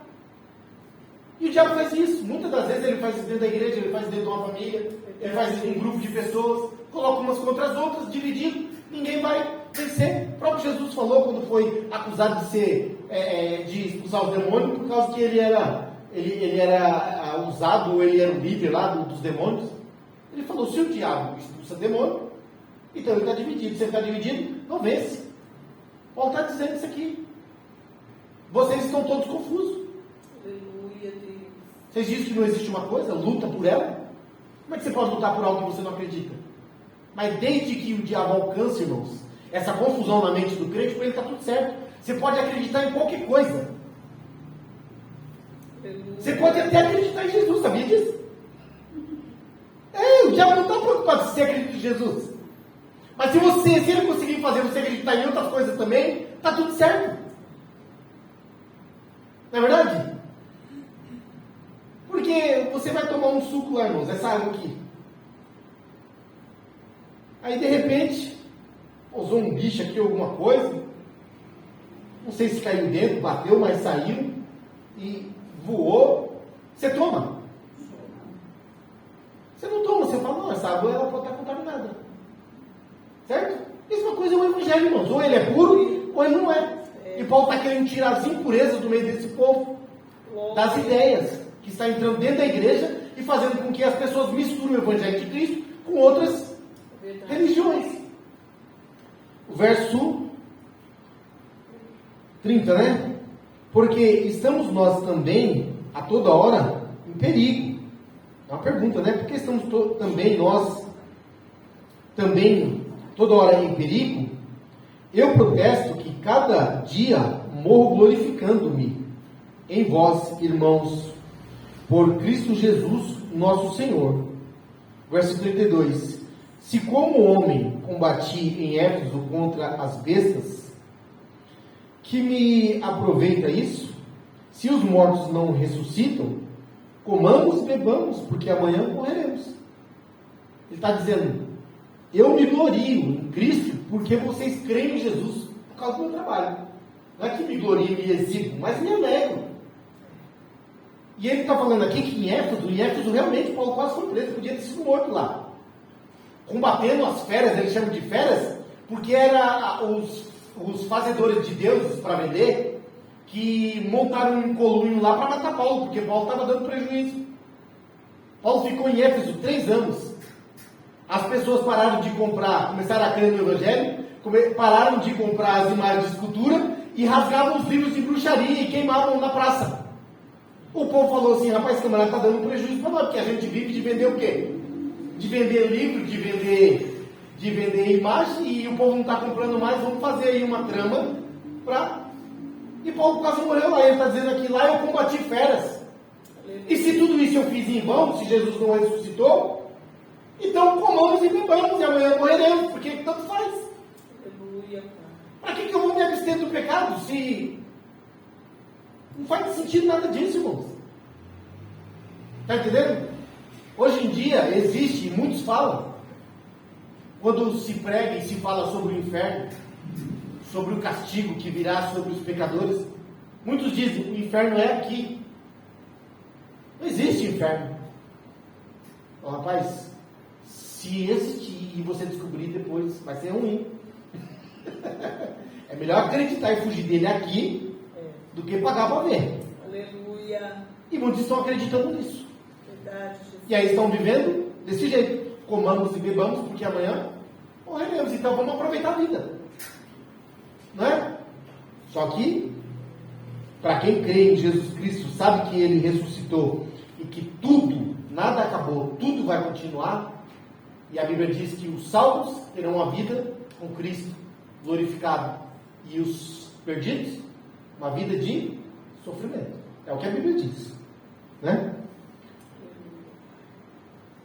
E o diabo faz isso. Muitas das vezes ele faz isso dentro da igreja, ele faz isso dentro de uma família, ele faz isso em um grupo de pessoas, coloca umas contra as outras, dividindo, ninguém vai vencer. O próprio Jesus falou quando foi acusado de ser, de expulsar os demônios, por causa que ele era usado, ou ele era o líder lá dos demônios. Ele falou, se o diabo expulsa demônio, então ele está dividido. Se ele está dividido, não vence. Paulo está dizendo isso aqui. Vocês estão todos confusos. Aleluia, Deus. Vocês dizem que não existe uma coisa, luta por ela? Como é que você pode lutar por algo que você não acredita? Mas desde que o diabo alcance, irmãos, essa confusão na mente do crente, para ele está tudo certo. Você pode acreditar em qualquer coisa. Aleluia. Você pode até acreditar em Jesus, sabia disso? O diabo não está preocupado se você acredita em Jesus. Mas se ele conseguir fazer você acreditar em outras coisas também, está tudo certo. Não é verdade? Porque você vai tomar um suco lá, irmãos, essa água aqui. Aí, de repente, usou um bicho aqui, alguma coisa. Não sei se caiu dentro, bateu, mas saiu. E voou. Você toma? Você não toma, você fala, não, essa água ela pode estar contaminada. Certo? Mesma coisa é o evangelho, irmãos. Ou ele é puro, ou ele não é. E Paulo está querendo tirar as impurezas do meio desse povo, das ideias que está entrando dentro da igreja e fazendo com que as pessoas misturem o evangelho de Cristo com outras religiões. O verso 30, né? Porque estamos nós também, a toda hora, em perigo. É uma pergunta, né? Porque estamos também nós, toda hora em perigo? Eu protesto que cada dia morro glorificando-me em vós, irmãos, por Cristo Jesus, nosso Senhor. Verso 32. Se como homem combati em Éfeso contra as bestas, que me aproveita isso? Se os mortos não ressuscitam, comamos e bebamos, porque amanhã morreremos. Ele está dizendo, eu me glorio em Cristo, porque vocês creem em Jesus, por causa do meu trabalho. Não é que me glorio e me exibo, mas me alegro. E ele está falando aqui que em Éfeso realmente Paulo quase foi preso, podia ter sido morto lá. Combatendo as feras, eles chamam de feras, porque eram os fazedores de deuses para vender, que montaram um colunho lá para matar Paulo, porque Paulo estava dando prejuízo. Paulo ficou em Éfeso 3 anos. As pessoas pararam de comprar, começaram a crer no Evangelho, pararam de comprar as imagens de escultura e rasgavam os livros de bruxaria e queimavam na praça. O povo falou assim, rapaz, esse camarada está dando prejuízo para nós, porque a gente vive de vender o quê? De vender livro, de vender imagem, e o povo não está comprando mais, vamos fazer aí uma trama para E Paulo quase morreu lá. Ele está dizendo aqui, lá eu combati feras. E se tudo isso eu fiz em vão, se Jesus não ressuscitou, então comamos e bebamos, e amanhã morreremos, porque tanto faz. Aleluia. Para que eu vou me abster do pecado, se não faz sentido nada disso, irmãos? Está entendendo? Hoje em dia existe, muitos falam, quando se prega e se fala sobre o inferno, sobre o castigo que virá sobre os pecadores, muitos dizem, o inferno é aqui. Não existe inferno. Então, rapaz, se existir e você descobrir depois, vai ser ruim. É melhor acreditar e fugir dele aqui do que pagar para ver. Aleluia. E muitos estão acreditando nisso. Verdade, Jesus. E aí estão vivendo desse jeito. Comamos e bebamos, porque amanhã morreremos. Então vamos aproveitar a vida. Não é? Só que, para quem crê em Jesus Cristo, sabe que Ele ressuscitou e que tudo, nada acabou, tudo vai continuar. E a Bíblia diz que os salvos terão a vida com Cristo glorificado. E os perdidos, uma vida de sofrimento. É o que a Bíblia diz. Né?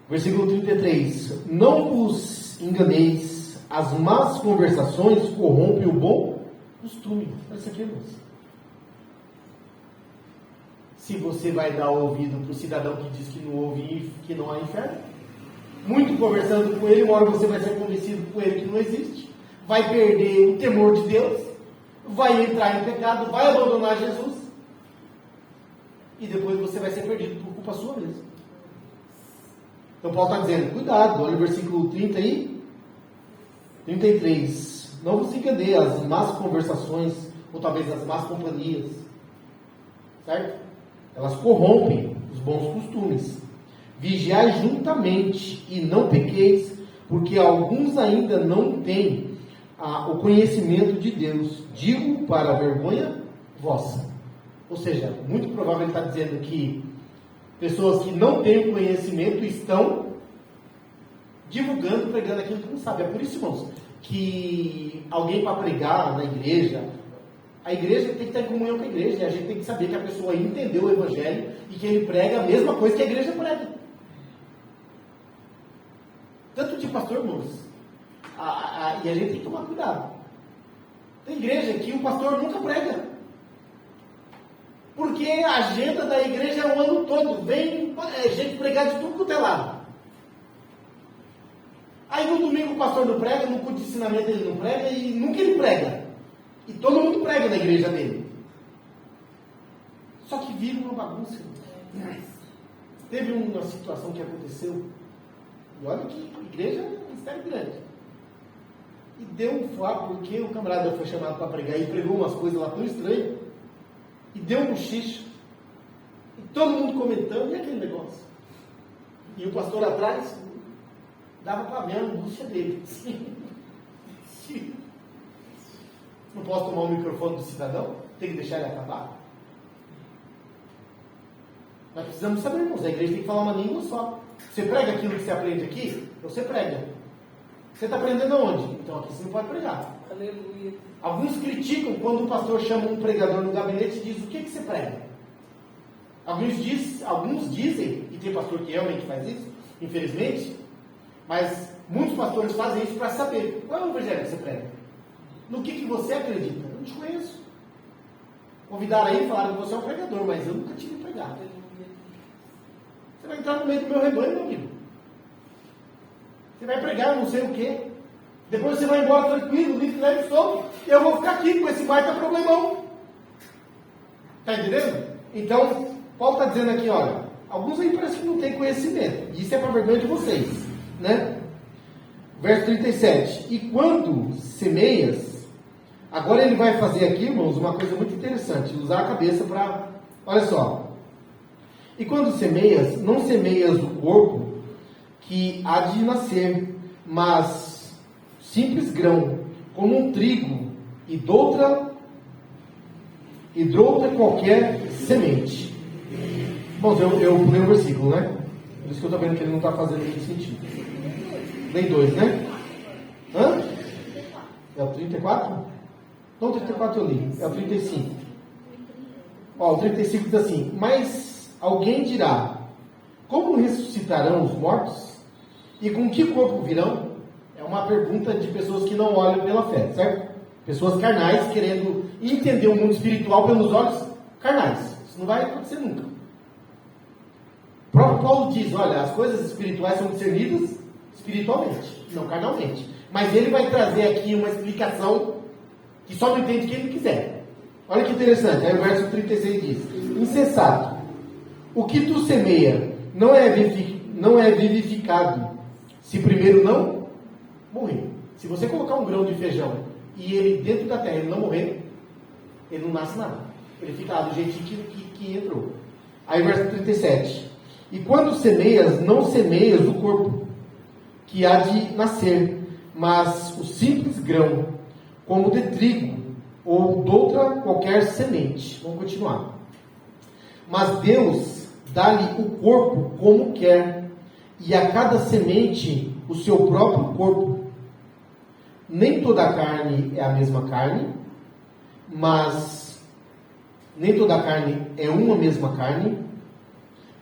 Versículo 33. Não vos enganeis, as más conversações corrompem o bom costume. Olha isso aqui, irmãos. Se você vai dar ouvido para o cidadão que diz que não ouve e que não há inferno, muito conversando com ele, uma hora você vai ser convencido com ele que não existe, vai perder o temor de Deus, vai entrar em pecado, vai abandonar Jesus, e depois você vai ser perdido por culpa sua mesmo. Então Paulo está dizendo, cuidado, olha o versículo 30 aí, 33, não vos enganeis, as más conversações, ou talvez as más companhias, certo? Elas corrompem os bons costumes. Vigiai juntamente e não pequeis, porque alguns ainda não têm o conhecimento de Deus. Digo para a vergonha vossa. Ou seja, muito provável ele está dizendo que pessoas que não têm o conhecimento estão divulgando, pregando aquilo que não sabe. É por isso, irmãos, que alguém para pregar na igreja, a igreja tem que estar em comunhão com a igreja, e a gente tem que saber que a pessoa entendeu o evangelho e que ele prega a mesma coisa que a igreja prega. Tanto de pastor, irmãos, e a gente tem que tomar cuidado. Tem igreja que o pastor nunca prega, porque a agenda da igreja é o ano todo, vem gente pregar de tudo quanto é lado. Aí no domingo o pastor não prega, no culto de ensinamento ele não prega, e nunca ele prega. E todo mundo prega na igreja dele. Só que vira uma bagunça. Teve uma situação que aconteceu, e olha que a igreja é um mistério grande. E deu um fuá, porque o camarada foi chamado para pregar e pregou umas coisas lá tão estranhas. E deu um bochicho. E todo mundo comentando, e aquele negócio? E o pastor atrás, dava para ver a angústia dele. Não posso tomar o microfone do cidadão? Tem que deixar ele acabar? Nós precisamos saber, irmãos, a igreja tem que falar uma língua só. Você prega aquilo que você aprende aqui, você prega. Você está aprendendo aonde? Então aqui você não pode pregar. Aleluia. Alguns criticam quando o pastor chama um pregador no gabinete e diz, o que você prega? Alguns dizem, e tem pastor que realmente faz isso, infelizmente, mas muitos pastores fazem isso para saber qual é o evangelho que você prega. No que você acredita? Eu não te conheço. Convidaram aí e falaram que você é um pregador, mas eu nunca tive pregado. Você vai entrar no meio do meu rebanho, meu amigo. Você vai pregar não sei o quê. Depois você vai embora tranquilo, livre, leve e solto. E eu vou ficar aqui com esse baita problemão. Está entendendo? Então, Paulo está dizendo aqui, olha, alguns aí parece que não têm conhecimento. Isso é para vergonha de vocês, né? Verso 37. E quando semeias, agora ele vai fazer aqui, irmãos, uma coisa muito interessante, usar a cabeça para, olha só. E quando semeias, não semeias o corpo que há de nascer, mas simples grão, como um trigo, e doutra qualquer semente. Bom, eu pulei um versículo, né? Por isso que eu estou vendo que ele não está fazendo muito sentido. Nem 2, né? Hã? É o 34? Não, o 34 eu li. É o 35. Ó, o 35 diz assim: mas alguém dirá, como ressuscitarão os mortos? E com que corpo virão? É uma pergunta de pessoas que não olham pela fé, certo? Pessoas carnais querendo entender o mundo espiritual pelos olhos carnais. Isso não vai acontecer nunca. O próprio Paulo diz, olha, as coisas espirituais são discernidas espiritualmente, não carnalmente. Mas ele vai trazer aqui uma explicação que só não entende quem ele quiser. Olha que interessante, aí o verso 36 diz: insensato, o que tu semeia não é vivificado se primeiro não morrer. Se você colocar um grão de feijão e ele dentro da terra ele não morrer, ele não nasce nada. Ele fica lá do jeitinho que entrou. Aí verso 37. E quando semeias, não semeias o corpo que há de nascer, mas o simples grão, como de trigo, ou de outra qualquer semente. Vamos continuar. Mas Deus dá-lhe o corpo como quer, e a cada semente o seu próprio corpo. Nem toda a carne é a mesma carne, mas nem toda a carne é uma mesma carne,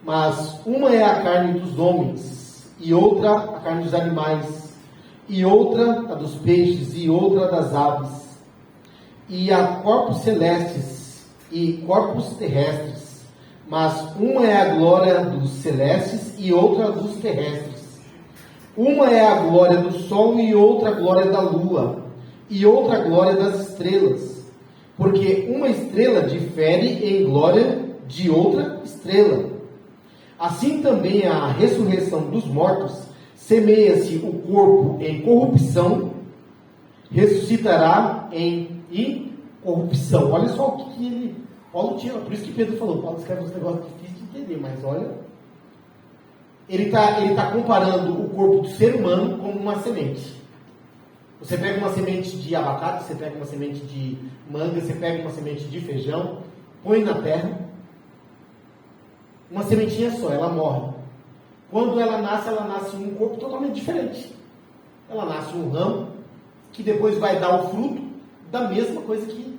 mas uma é a carne dos homens, e outra a carne dos animais, e outra a dos peixes, e outra das aves. E há corpos celestes e corpos terrestres, mas uma é a glória dos celestes e outra dos terrestres. Uma é a glória do sol e outra a glória da lua, e outra a glória das estrelas, porque uma estrela difere em glória de outra estrela. Assim também a ressurreição dos mortos, semeia-se o corpo em corrupção, ressuscitará em incorrupção. Olha só o que Paulo tinha, por isso que Pedro falou, Paulo escreve uns negócios difíceis de entender, mas olha, ele está comparando o corpo do ser humano com uma semente. Você pega uma semente de abacate, você pega uma semente de manga, você pega uma semente de feijão, põe na terra, uma sementinha só, ela morre. Quando ela nasce um corpo totalmente diferente. Ela nasce um ramo, que depois vai dar o fruto da mesma coisa que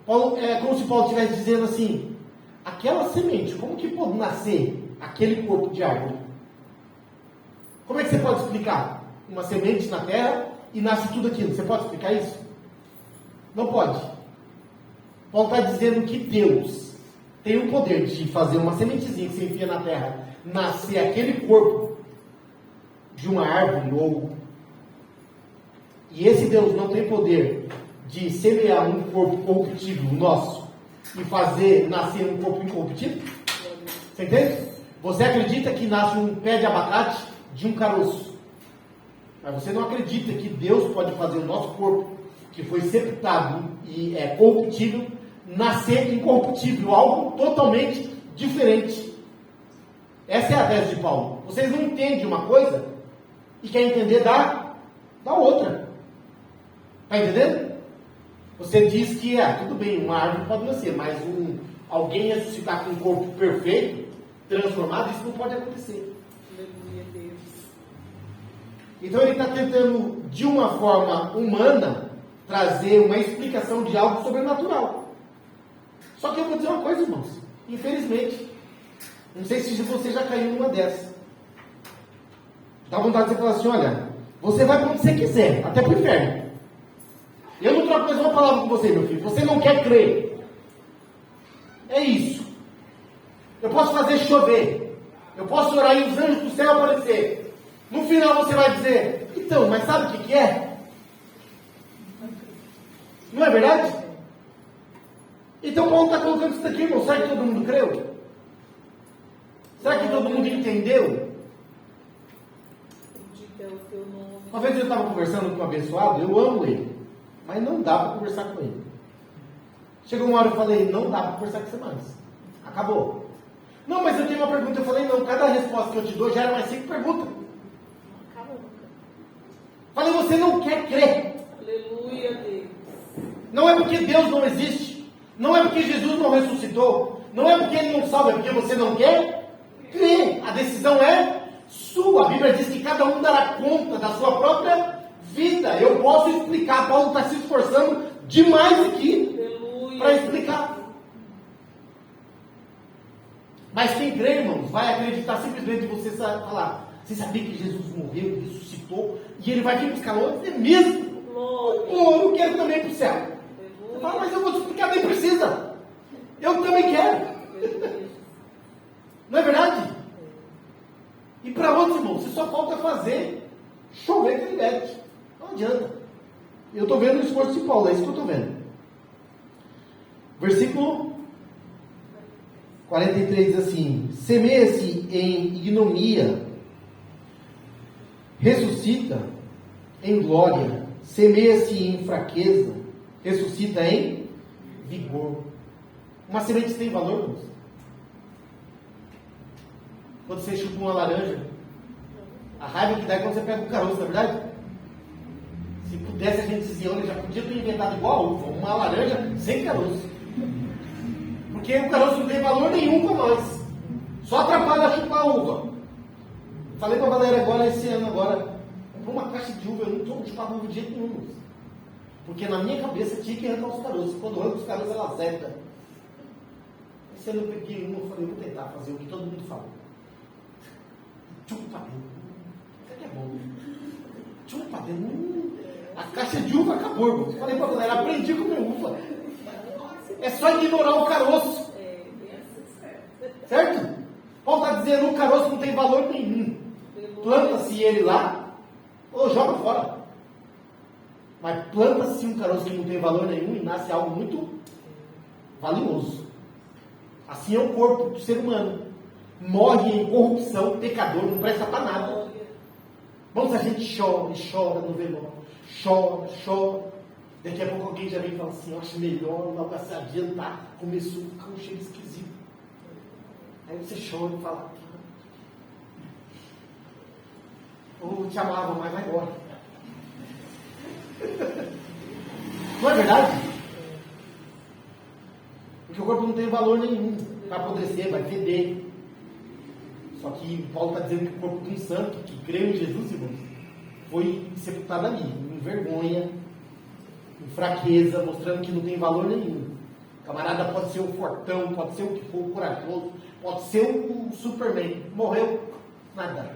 Paulo, é como se Paulo estivesse dizendo assim, aquela semente, como que pode nascer aquele corpo de árvore? Como é que você pode explicar? Uma semente na terra e nasce tudo aquilo. Você pode explicar isso? Não pode. Paulo está dizendo que Deus tem o poder de fazer uma sementezinha que você enfia na terra, nascer aquele corpo de uma árvore, e esse Deus não tem poder de semear um corpo corruptível nosso e fazer nascer um corpo incorruptível? Você entende? Você acredita que nasce um pé de abacate de um caroço, mas você não acredita que Deus pode fazer o nosso corpo, que foi sepultado e é corruptível, nascer incorruptível, algo totalmente diferente. Essa é a tese de Paulo. Vocês não entendem uma coisa e querem entender da outra. Está entendendo? Você diz que, tudo bem, uma árvore pode nascer, mas alguém ressuscitar com um corpo perfeito, transformado, isso não pode acontecer. Aleluia, Deus. Então ele está tentando, de uma forma humana, trazer uma explicação de algo sobrenatural. Só que eu vou dizer uma coisa, irmãos. Infelizmente, não sei se você já caiu numa dessas. Dá vontade de você falar assim, olha, você vai para onde você quiser, até para o inferno. Eu não troco mais uma palavra com você, meu filho. Você não quer crer. É isso. Eu posso fazer chover. Eu posso orar e os anjos do céu aparecer. No final você vai dizer, então, mas sabe o que é? Não é verdade? Então Paulo está colocando isso daqui, irmão. Será que todo mundo creu? Será que todo mundo entendeu? Bendito é o teu nome. Uma vez eu estava conversando com um abençoado, eu amo ele, mas não dá para conversar com ele. Chegou uma hora eu falei, não dá para conversar com você mais. Acabou. Não, mas eu tenho uma pergunta. Eu falei, não, cada resposta que eu te dou já era mais 5 perguntas. Falei, você não quer crer. Aleluia, Deus. Não é porque Deus não existe. Não é porque Jesus não ressuscitou. Não é porque Ele não salva, é porque você não quer crer. A decisão é sua. A Bíblia diz que cada um dará conta da sua própria vida. Eu posso explicar. Paulo está se esforçando demais aqui para explicar. Mas quem crê, irmãos, vai acreditar simplesmente você falar, você sabia que Jesus morreu, ressuscitou, e ele vai vir buscar outros? É mesmo? Pô, eu quero também ir para o céu. Você fala, mas eu vou te explicar, nem precisa. Eu também quero. Não é verdade? E para outros, irmãos, você só falta fazer chover que ele mete. Não adianta. Eu estou vendo o esforço de Paulo, é isso que eu estou vendo. Versículo 43 diz assim: semeia-se em ignomia, ressuscita em glória, semeia-se em fraqueza, ressuscita em vigor. Uma semente tem valor, irmãos? Quando você chupa uma laranja, a raiva que dá é quando você pega o caroço, não é verdade? Se pudesse a gente dizer, olha, já podia ter inventado igual a uva, uma laranja sem caroço. Porque o caroço não tem valor nenhum para nós. Só atrapalha chupar a uva. Falei para a galera agora, esse ano agora, comprou uma caixa de uva, eu não chupava uva de jeito nenhum. Porque na minha cabeça tinha que arrancar os caroços. Quando arranca os caroços, ela zeta. Esse ano eu peguei uma e falei, vou tentar fazer o que todo mundo fala. Chupa dentro. Isso aqui é bom. Chupa dentro. A caixa de uva acabou, irmão. Falei para a galera, aprendi a comer uva. É só ignorar o caroço. Certo? Paulo está dizendo, o caroço não tem valor nenhum. Planta-se ele lá, ou joga fora. Mas planta-se um caroço que não tem valor nenhum e nasce algo muito valioso. Assim é o corpo do ser humano. Morre em corrupção, pecador, não presta para nada. Vamos, a gente chora e chora no velório. Chora. Daqui a pouco alguém já vem e fala assim, eu acho melhor logo a se adiantar. Começou a ficar um cheiro esquisito. Aí você chora e fala, te amava, mas vai embora. Não é verdade? Porque o corpo não tem valor nenhum. Vai apodrecer, vai feder. Só que Paulo está dizendo que o corpo de um santo que creu em Jesus, irmãos, foi sepultado ali, em vergonha, em fraqueza, mostrando que não tem valor nenhum. O camarada pode ser o fortão, pode ser o que for, o corajoso, pode ser o Superman. Morreu, nada.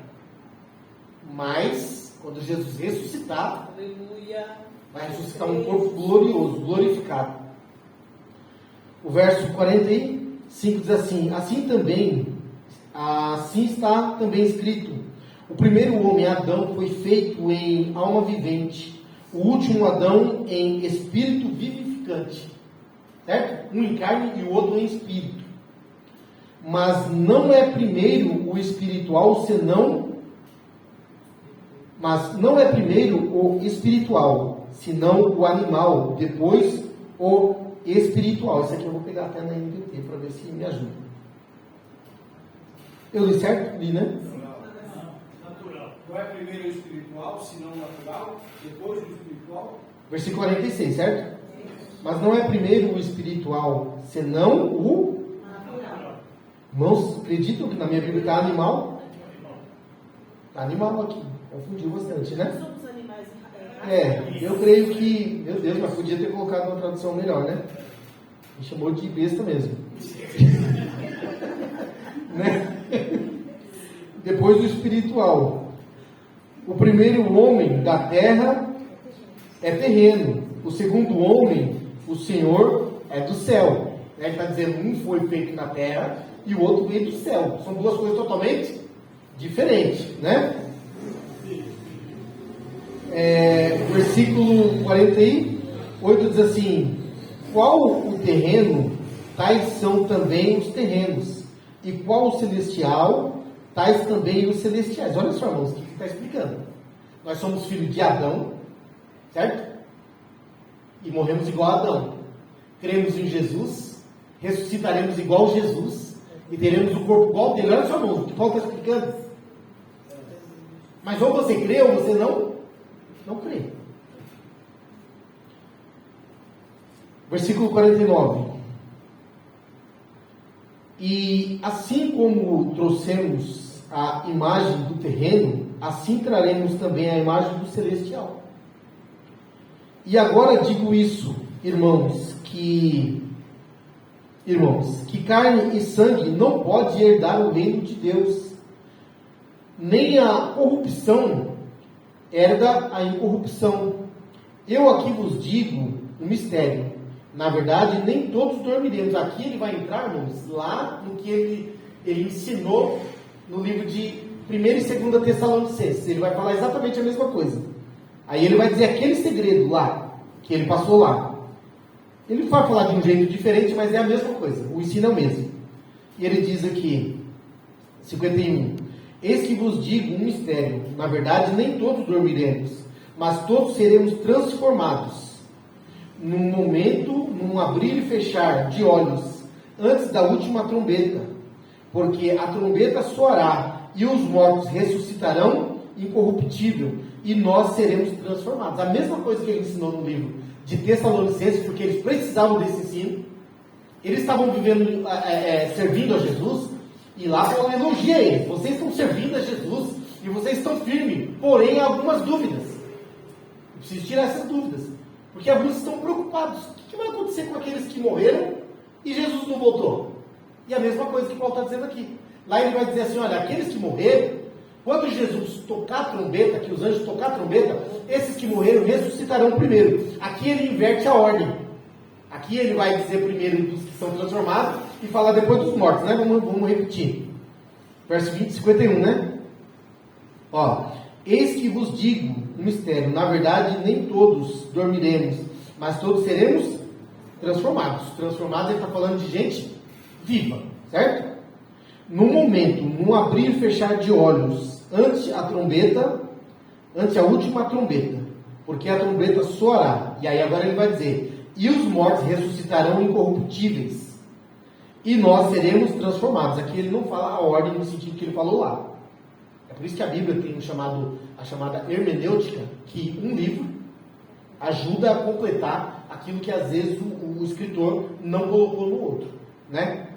Mas, quando Jesus ressuscitar, aleluia, vai ressuscitar um corpo glorioso, glorificado. O verso 45 diz assim: assim está também escrito: o primeiro homem, Adão, foi feito em alma vivente, o último Adão em espírito vivificante. Certo? Um em carne e o outro em espírito. Mas não é primeiro o espiritual, senão o animal, depois o espiritual. Isso aqui eu vou pegar até na NVT para ver se me ajuda. Eu li certo? Li, né? Natural. Não é primeiro o espiritual, senão o natural, depois o espiritual? Versículo 46, certo? Mas não é primeiro o espiritual, senão o natural. Irmãos, acreditam que na minha Bíblia está animal? Está animal aqui. Confundiu bastante, né? somos animais. Eu creio que, meu Deus, mas podia ter colocado uma tradução melhor, né? Me chamou de besta mesmo. Né? Depois o espiritual. O primeiro homem da terra é terreno. O segundo homem, o Senhor, é do céu. Ele está dizendo, um foi feito na terra e o outro veio do céu. São duas coisas totalmente diferentes, né? Versículo 48 diz assim: qual o terreno, tais são também os terrenos, e qual o celestial, tais também os celestiais. Olha só, irmãos, o que está explicando? Nós somos filhos de Adão, certo? E morremos igual a Adão. Cremos em Jesus, ressuscitaremos igual a Jesus, e teremos o corpo igual dele. Olha só, irmãos, o que Paulo está explicando. Mas ou você crê ou você não crê. Versículo 49. E assim como trouxemos a imagem do terreno, assim traremos também a imagem do celestial. E agora digo isso, irmãos, que irmãos, que carne e sangue não pode herdar o reino de Deus, nem a corrupção herda a incorrupção. Eu aqui vos digo um mistério. Na verdade, nem todos dormiremos. Aqui ele vai entrar, irmãos, lá no que ele ensinou no livro de 1ª e 2ª Tessalonicenses. Ele vai falar exatamente a mesma coisa. Aí ele vai dizer aquele segredo lá, que ele passou lá. Ele vai falar de um jeito diferente, mas é a mesma coisa. O ensino é o mesmo. E ele diz aqui, 51. Eis que vos digo um mistério. Na verdade, nem todos dormiremos, mas todos seremos transformados. Num momento, num abrir e fechar de olhos, antes da última trombeta. Porque a trombeta soará, e os mortos ressuscitarão incorruptível, e nós seremos transformados. A mesma coisa que ele ensinou no livro de Tessalonicenses, porque eles precisavam desse ensino. Eles estavam vivendo, servindo a Jesus, e lá Paulo elogia eles. Vocês estão servindo a Jesus, e vocês estão firmes, porém há algumas dúvidas. Eu preciso tirar essas dúvidas, porque alguns estão preocupados. O que vai acontecer com aqueles que morreram e Jesus não voltou? E a mesma coisa que Paulo está dizendo aqui. Lá ele vai dizer assim, olha, aqueles que morreram, quando Jesus tocar a trombeta, que os anjos tocar a trombeta, esses que morreram ressuscitarão primeiro. Aqui ele inverte a ordem. Aqui ele vai dizer primeiro dos que são transformados e falar depois dos mortos, né? Vamos repetir. Verso 20, 51, né? Ó, eis que vos digo um mistério. Na verdade, nem todos dormiremos, mas todos seremos transformados. Transformados, ele está falando de gente viva, certo? No momento, num abrir e fechar de olhos, ante a última trombeta, porque a trombeta soará. E aí agora ele vai dizer, e os mortos ressuscitarão incorruptíveis, e nós seremos transformados. Aqui ele não fala a ordem no sentido que ele falou lá. É por isso que a Bíblia tem a chamada hermenêutica, que um livro ajuda a completar aquilo que às vezes o escritor não colocou no outro, né?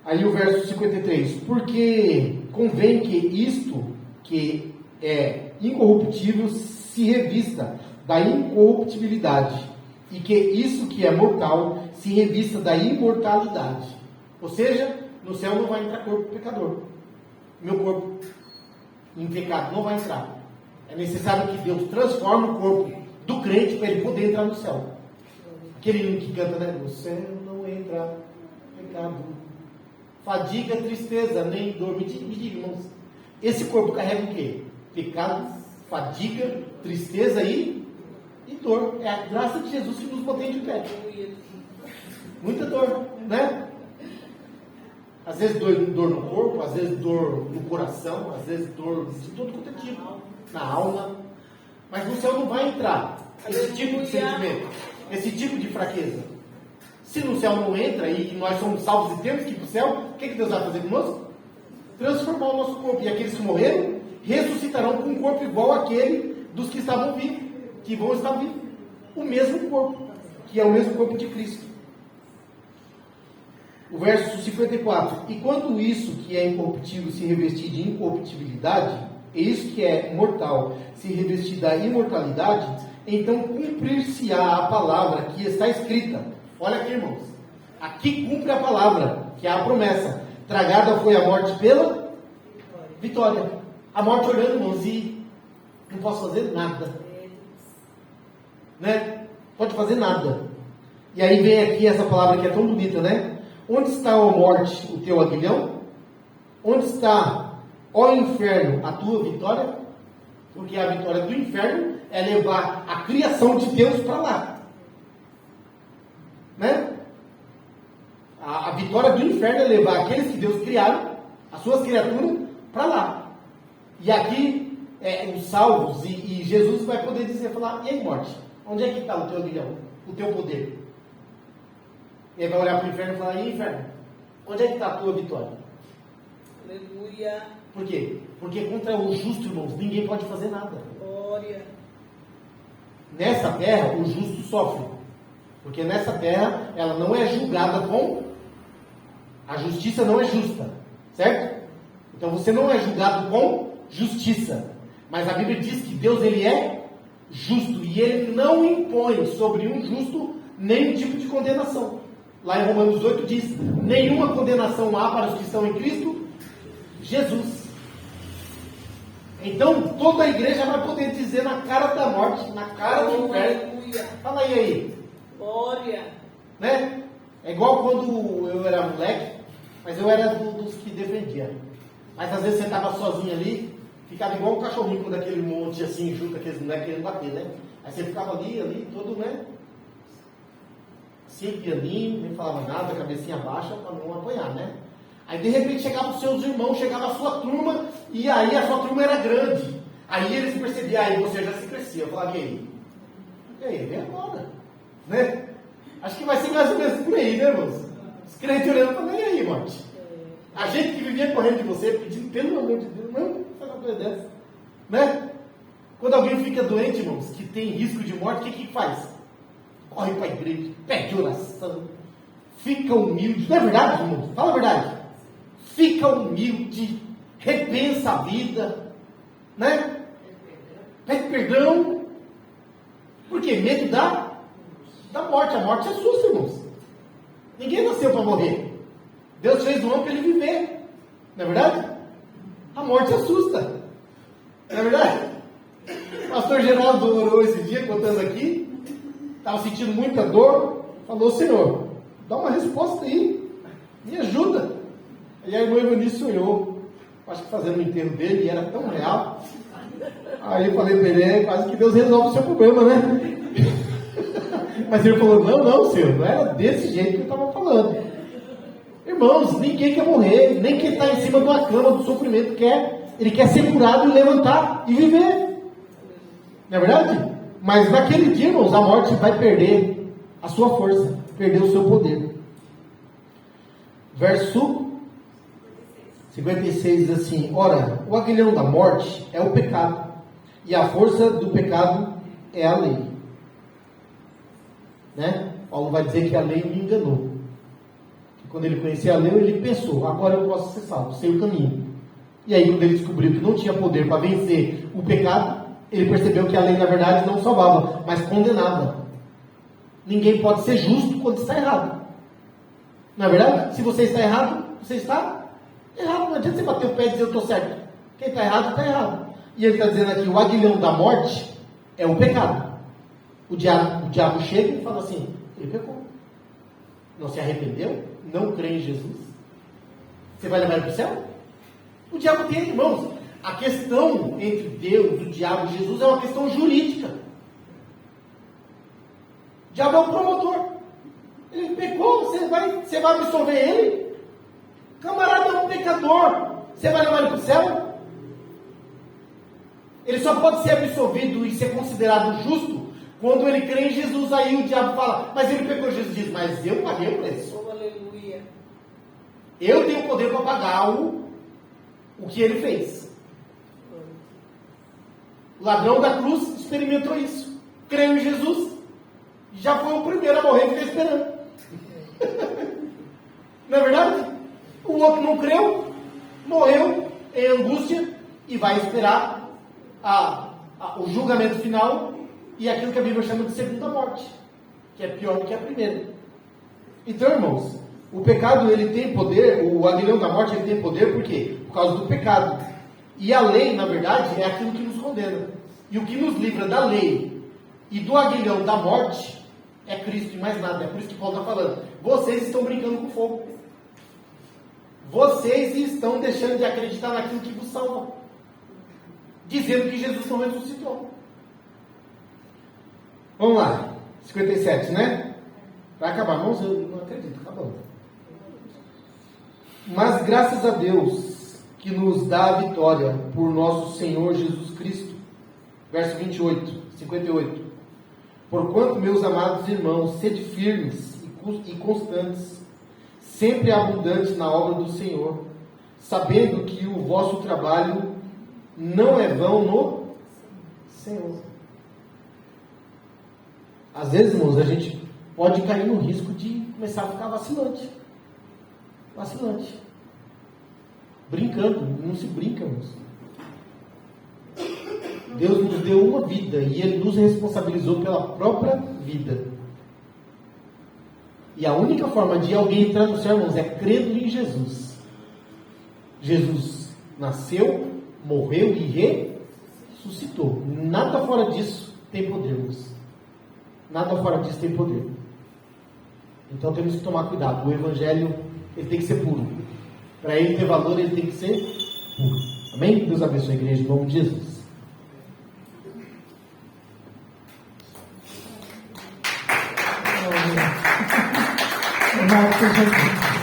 Aí o verso 53, porque convém que isto que é incorruptível se revista da incorruptibilidade, e que isso que é mortal se revista da imortalidade. Ou seja, no céu não vai entrar corpo pecador. Meu corpo em pecado não vai entrar. É necessário que Deus transforme o corpo do crente para ele poder entrar no céu. Aquele hino que canta, né? No céu não entra pecado, fadiga, tristeza, nem dor. Me diga, irmãos, esse corpo carrega o quê? Pecado, fadiga, tristeza e dor. É a graça de Jesus que nos mantém de pé. Muita dor, né? Às vezes dor no corpo, às vezes dor no coração, às vezes dor de todo quanto é tipo, na alma. Mas no céu não vai entrar esse tipo de sentimento, esse tipo de fraqueza. Se no céu não entra e nós somos salvos e temos que ir para o céu, o que Deus vai fazer conosco? Transformar o nosso corpo. E aqueles que morreram ressuscitarão com um corpo igual àquele dos que estavam vivos, que vão estar vivos. O mesmo corpo, que é o mesmo corpo de Cristo. O verso 54. E quando isso que é incorruptível se revestir de incorruptibilidade, e isso que é mortal se revestir da imortalidade, então cumprir-se-á a palavra que está escrita. Olha aqui, irmãos. Aqui cumpre a palavra, que é a promessa. Tragada foi a morte pela vitória. A morte olhando, irmãos, e não posso fazer nada. Né? Pode fazer nada. E aí vem aqui essa palavra que é tão bonita, né? Onde está, ó morte, o teu aguilhão? Onde está, ó inferno, a tua vitória? Porque a vitória do inferno é levar a criação de Deus para lá. Né? A vitória do inferno é levar aqueles que Deus criaram, as suas criaturas, para lá. E aqui, os salvos, e Jesus vai poder dizer, falar, e aí morte? Onde é que está o teu aguilhão? O teu poder? E aí vai olhar para o inferno e falar, e inferno? Onde é que está a tua vitória? Aleluia. Por quê? Porque contra o justo, irmãos, ninguém pode fazer nada. Glória. Nessa terra, o justo sofre. Porque nessa terra, ela não é julgada com... A justiça não é justa. Certo? Então você não é julgado com justiça. Mas a Bíblia diz que Deus, ele é justo. E ele não impõe sobre um justo nenhum tipo de condenação. Lá em Romanos 8 diz: nenhuma condenação há para os que estão em Cristo Jesus. Então toda a igreja vai poder dizer na cara da morte, na cara do inferno. Fala aí. Glória. Né? É igual quando eu era moleque, mas eu era dos que defendia. Mas às vezes você estava sozinho ali, ficava igual um cachorrinho com daquele monte assim, junto aqueles moleques querendo bater, né? Aí você ficava ali, todo, né? Sem pianinho, nem falava nada, cabecinha baixa, para não apanhar, né? Aí de repente chegavam os seus irmãos, chegava a sua turma, e aí a sua turma era grande. Aí eles percebiam, aí você já se crescia. Eu falava, e aí, vem agora, né? Acho que vai ser mais ou menos por aí, né, irmãos? Os crentes olhando e falando, e aí, morte? A gente que vivia correndo de você, pedindo pelo amor de Deus, não faz uma coisa dessa, né? Quando alguém fica doente, irmãos, que tem risco de morte, o que faz? Corre para a igreja, pede oração, fica humilde, não é verdade, irmãos? Fala a verdade. Fica humilde, repensa a vida, né? Pede perdão. Por quê? Medo da morte. A morte assusta, irmãos. Ninguém nasceu para morrer. Deus fez o homem para ele viver. Não é verdade? A morte assusta. Não é verdade? O pastor Geraldo orou esse dia, contando aqui. Estava sentindo muita dor. Falou, Senhor, dá uma resposta aí. Me ajuda. E a irmã Eunice sonhou. Acho que fazendo o enterro dele, e era tão real. Aí eu falei para ele, quase que Deus resolve o seu problema, né? Mas ele falou, não, Senhor, não era desse jeito que eu estava falando. Irmãos, ninguém quer morrer, nem quem está em cima de uma cama do sofrimento quer. Ele quer ser curado e levantar e viver. Não é verdade? Mas naquele dia, irmãos, a morte vai perder a sua força, perder o seu poder. Verso 56 diz assim: ora, o aguilhão da morte é o pecado, e a força do pecado é a lei. Né? Paulo vai dizer que a lei me enganou. Que quando ele conhecia a lei, ele pensou, agora eu posso ser salvo, sei o caminho. E aí, quando ele descobriu que não tinha poder para vencer o pecado, ele percebeu que a lei, na verdade, não salvava, mas condenava. Ninguém pode ser justo quando está errado. Não é verdade? Se você está errado, você está errado. Não adianta você bater o pé e dizer eu estou certo. Quem está errado. E ele está dizendo aqui, o aguilhão da morte é o pecado. O diabo chega e fala assim, ele pecou. Não se arrependeu? Não crê em Jesus? Você vai levar ele para o céu? O diabo tem, irmãos. A questão entre Deus, o diabo e Jesus é uma questão jurídica. O diabo é o promotor. Ele pecou, você vai absolver ele? Camarada é um pecador. Você vai levar ele para o céu? Ele só pode ser absolvido e ser considerado justo quando ele crê em Jesus. Aí o diabo fala, mas ele pecou. Jesus diz, mas eu paguei o preço. Oh, aleluia. Eu tenho poder para pagar o que ele fez. O ladrão da cruz experimentou isso. Creu em Jesus. Já foi o primeiro a morrer e fica esperando. Não é verdade? O outro não creu, morreu em angústia e vai esperar o julgamento final e aquilo que a Bíblia chama de segunda morte, que é pior do que a primeira. Então, irmãos, o pecado ele tem poder, o aguilhão da morte ele tem poder por quê? Por causa do pecado. E a lei, na verdade, é aquilo que nos condena. E o que nos livra da lei e do aguilhão da morte é Cristo e mais nada. É por isso que Paulo está falando. Vocês estão brincando com fogo. Vocês estão deixando de acreditar naquilo que vos salva. Dizendo que Jesus não ressuscitou. Vamos lá. 57, né? Vai acabar, irmãos? Eu não acredito. Acabou. Mas graças a Deus que nos dá a vitória por nosso Senhor Jesus Cristo. Verso 58. Porquanto, meus amados irmãos, sede firmes e constantes, sempre abundantes na obra do Senhor, sabendo que o vosso trabalho não é vão no Senhor. Às vezes, irmãos, a gente pode cair no risco de começar a ficar vacilante. Brincando, não se brinca, irmãos. Deus nos deu uma vida e Ele nos responsabilizou pela própria vida. E a única forma de alguém entrar no céu, irmãos, é crendo em Jesus. Jesus nasceu, morreu e ressuscitou. Nada fora disso tem poder, irmãos. Nada fora disso tem poder. Então temos que tomar cuidado. O evangelho, ele tem que ser puro. Para ele ter valor, ele tem que ser puro. Amém? Deus abençoe a igreja em nome de Jesus. Marcos,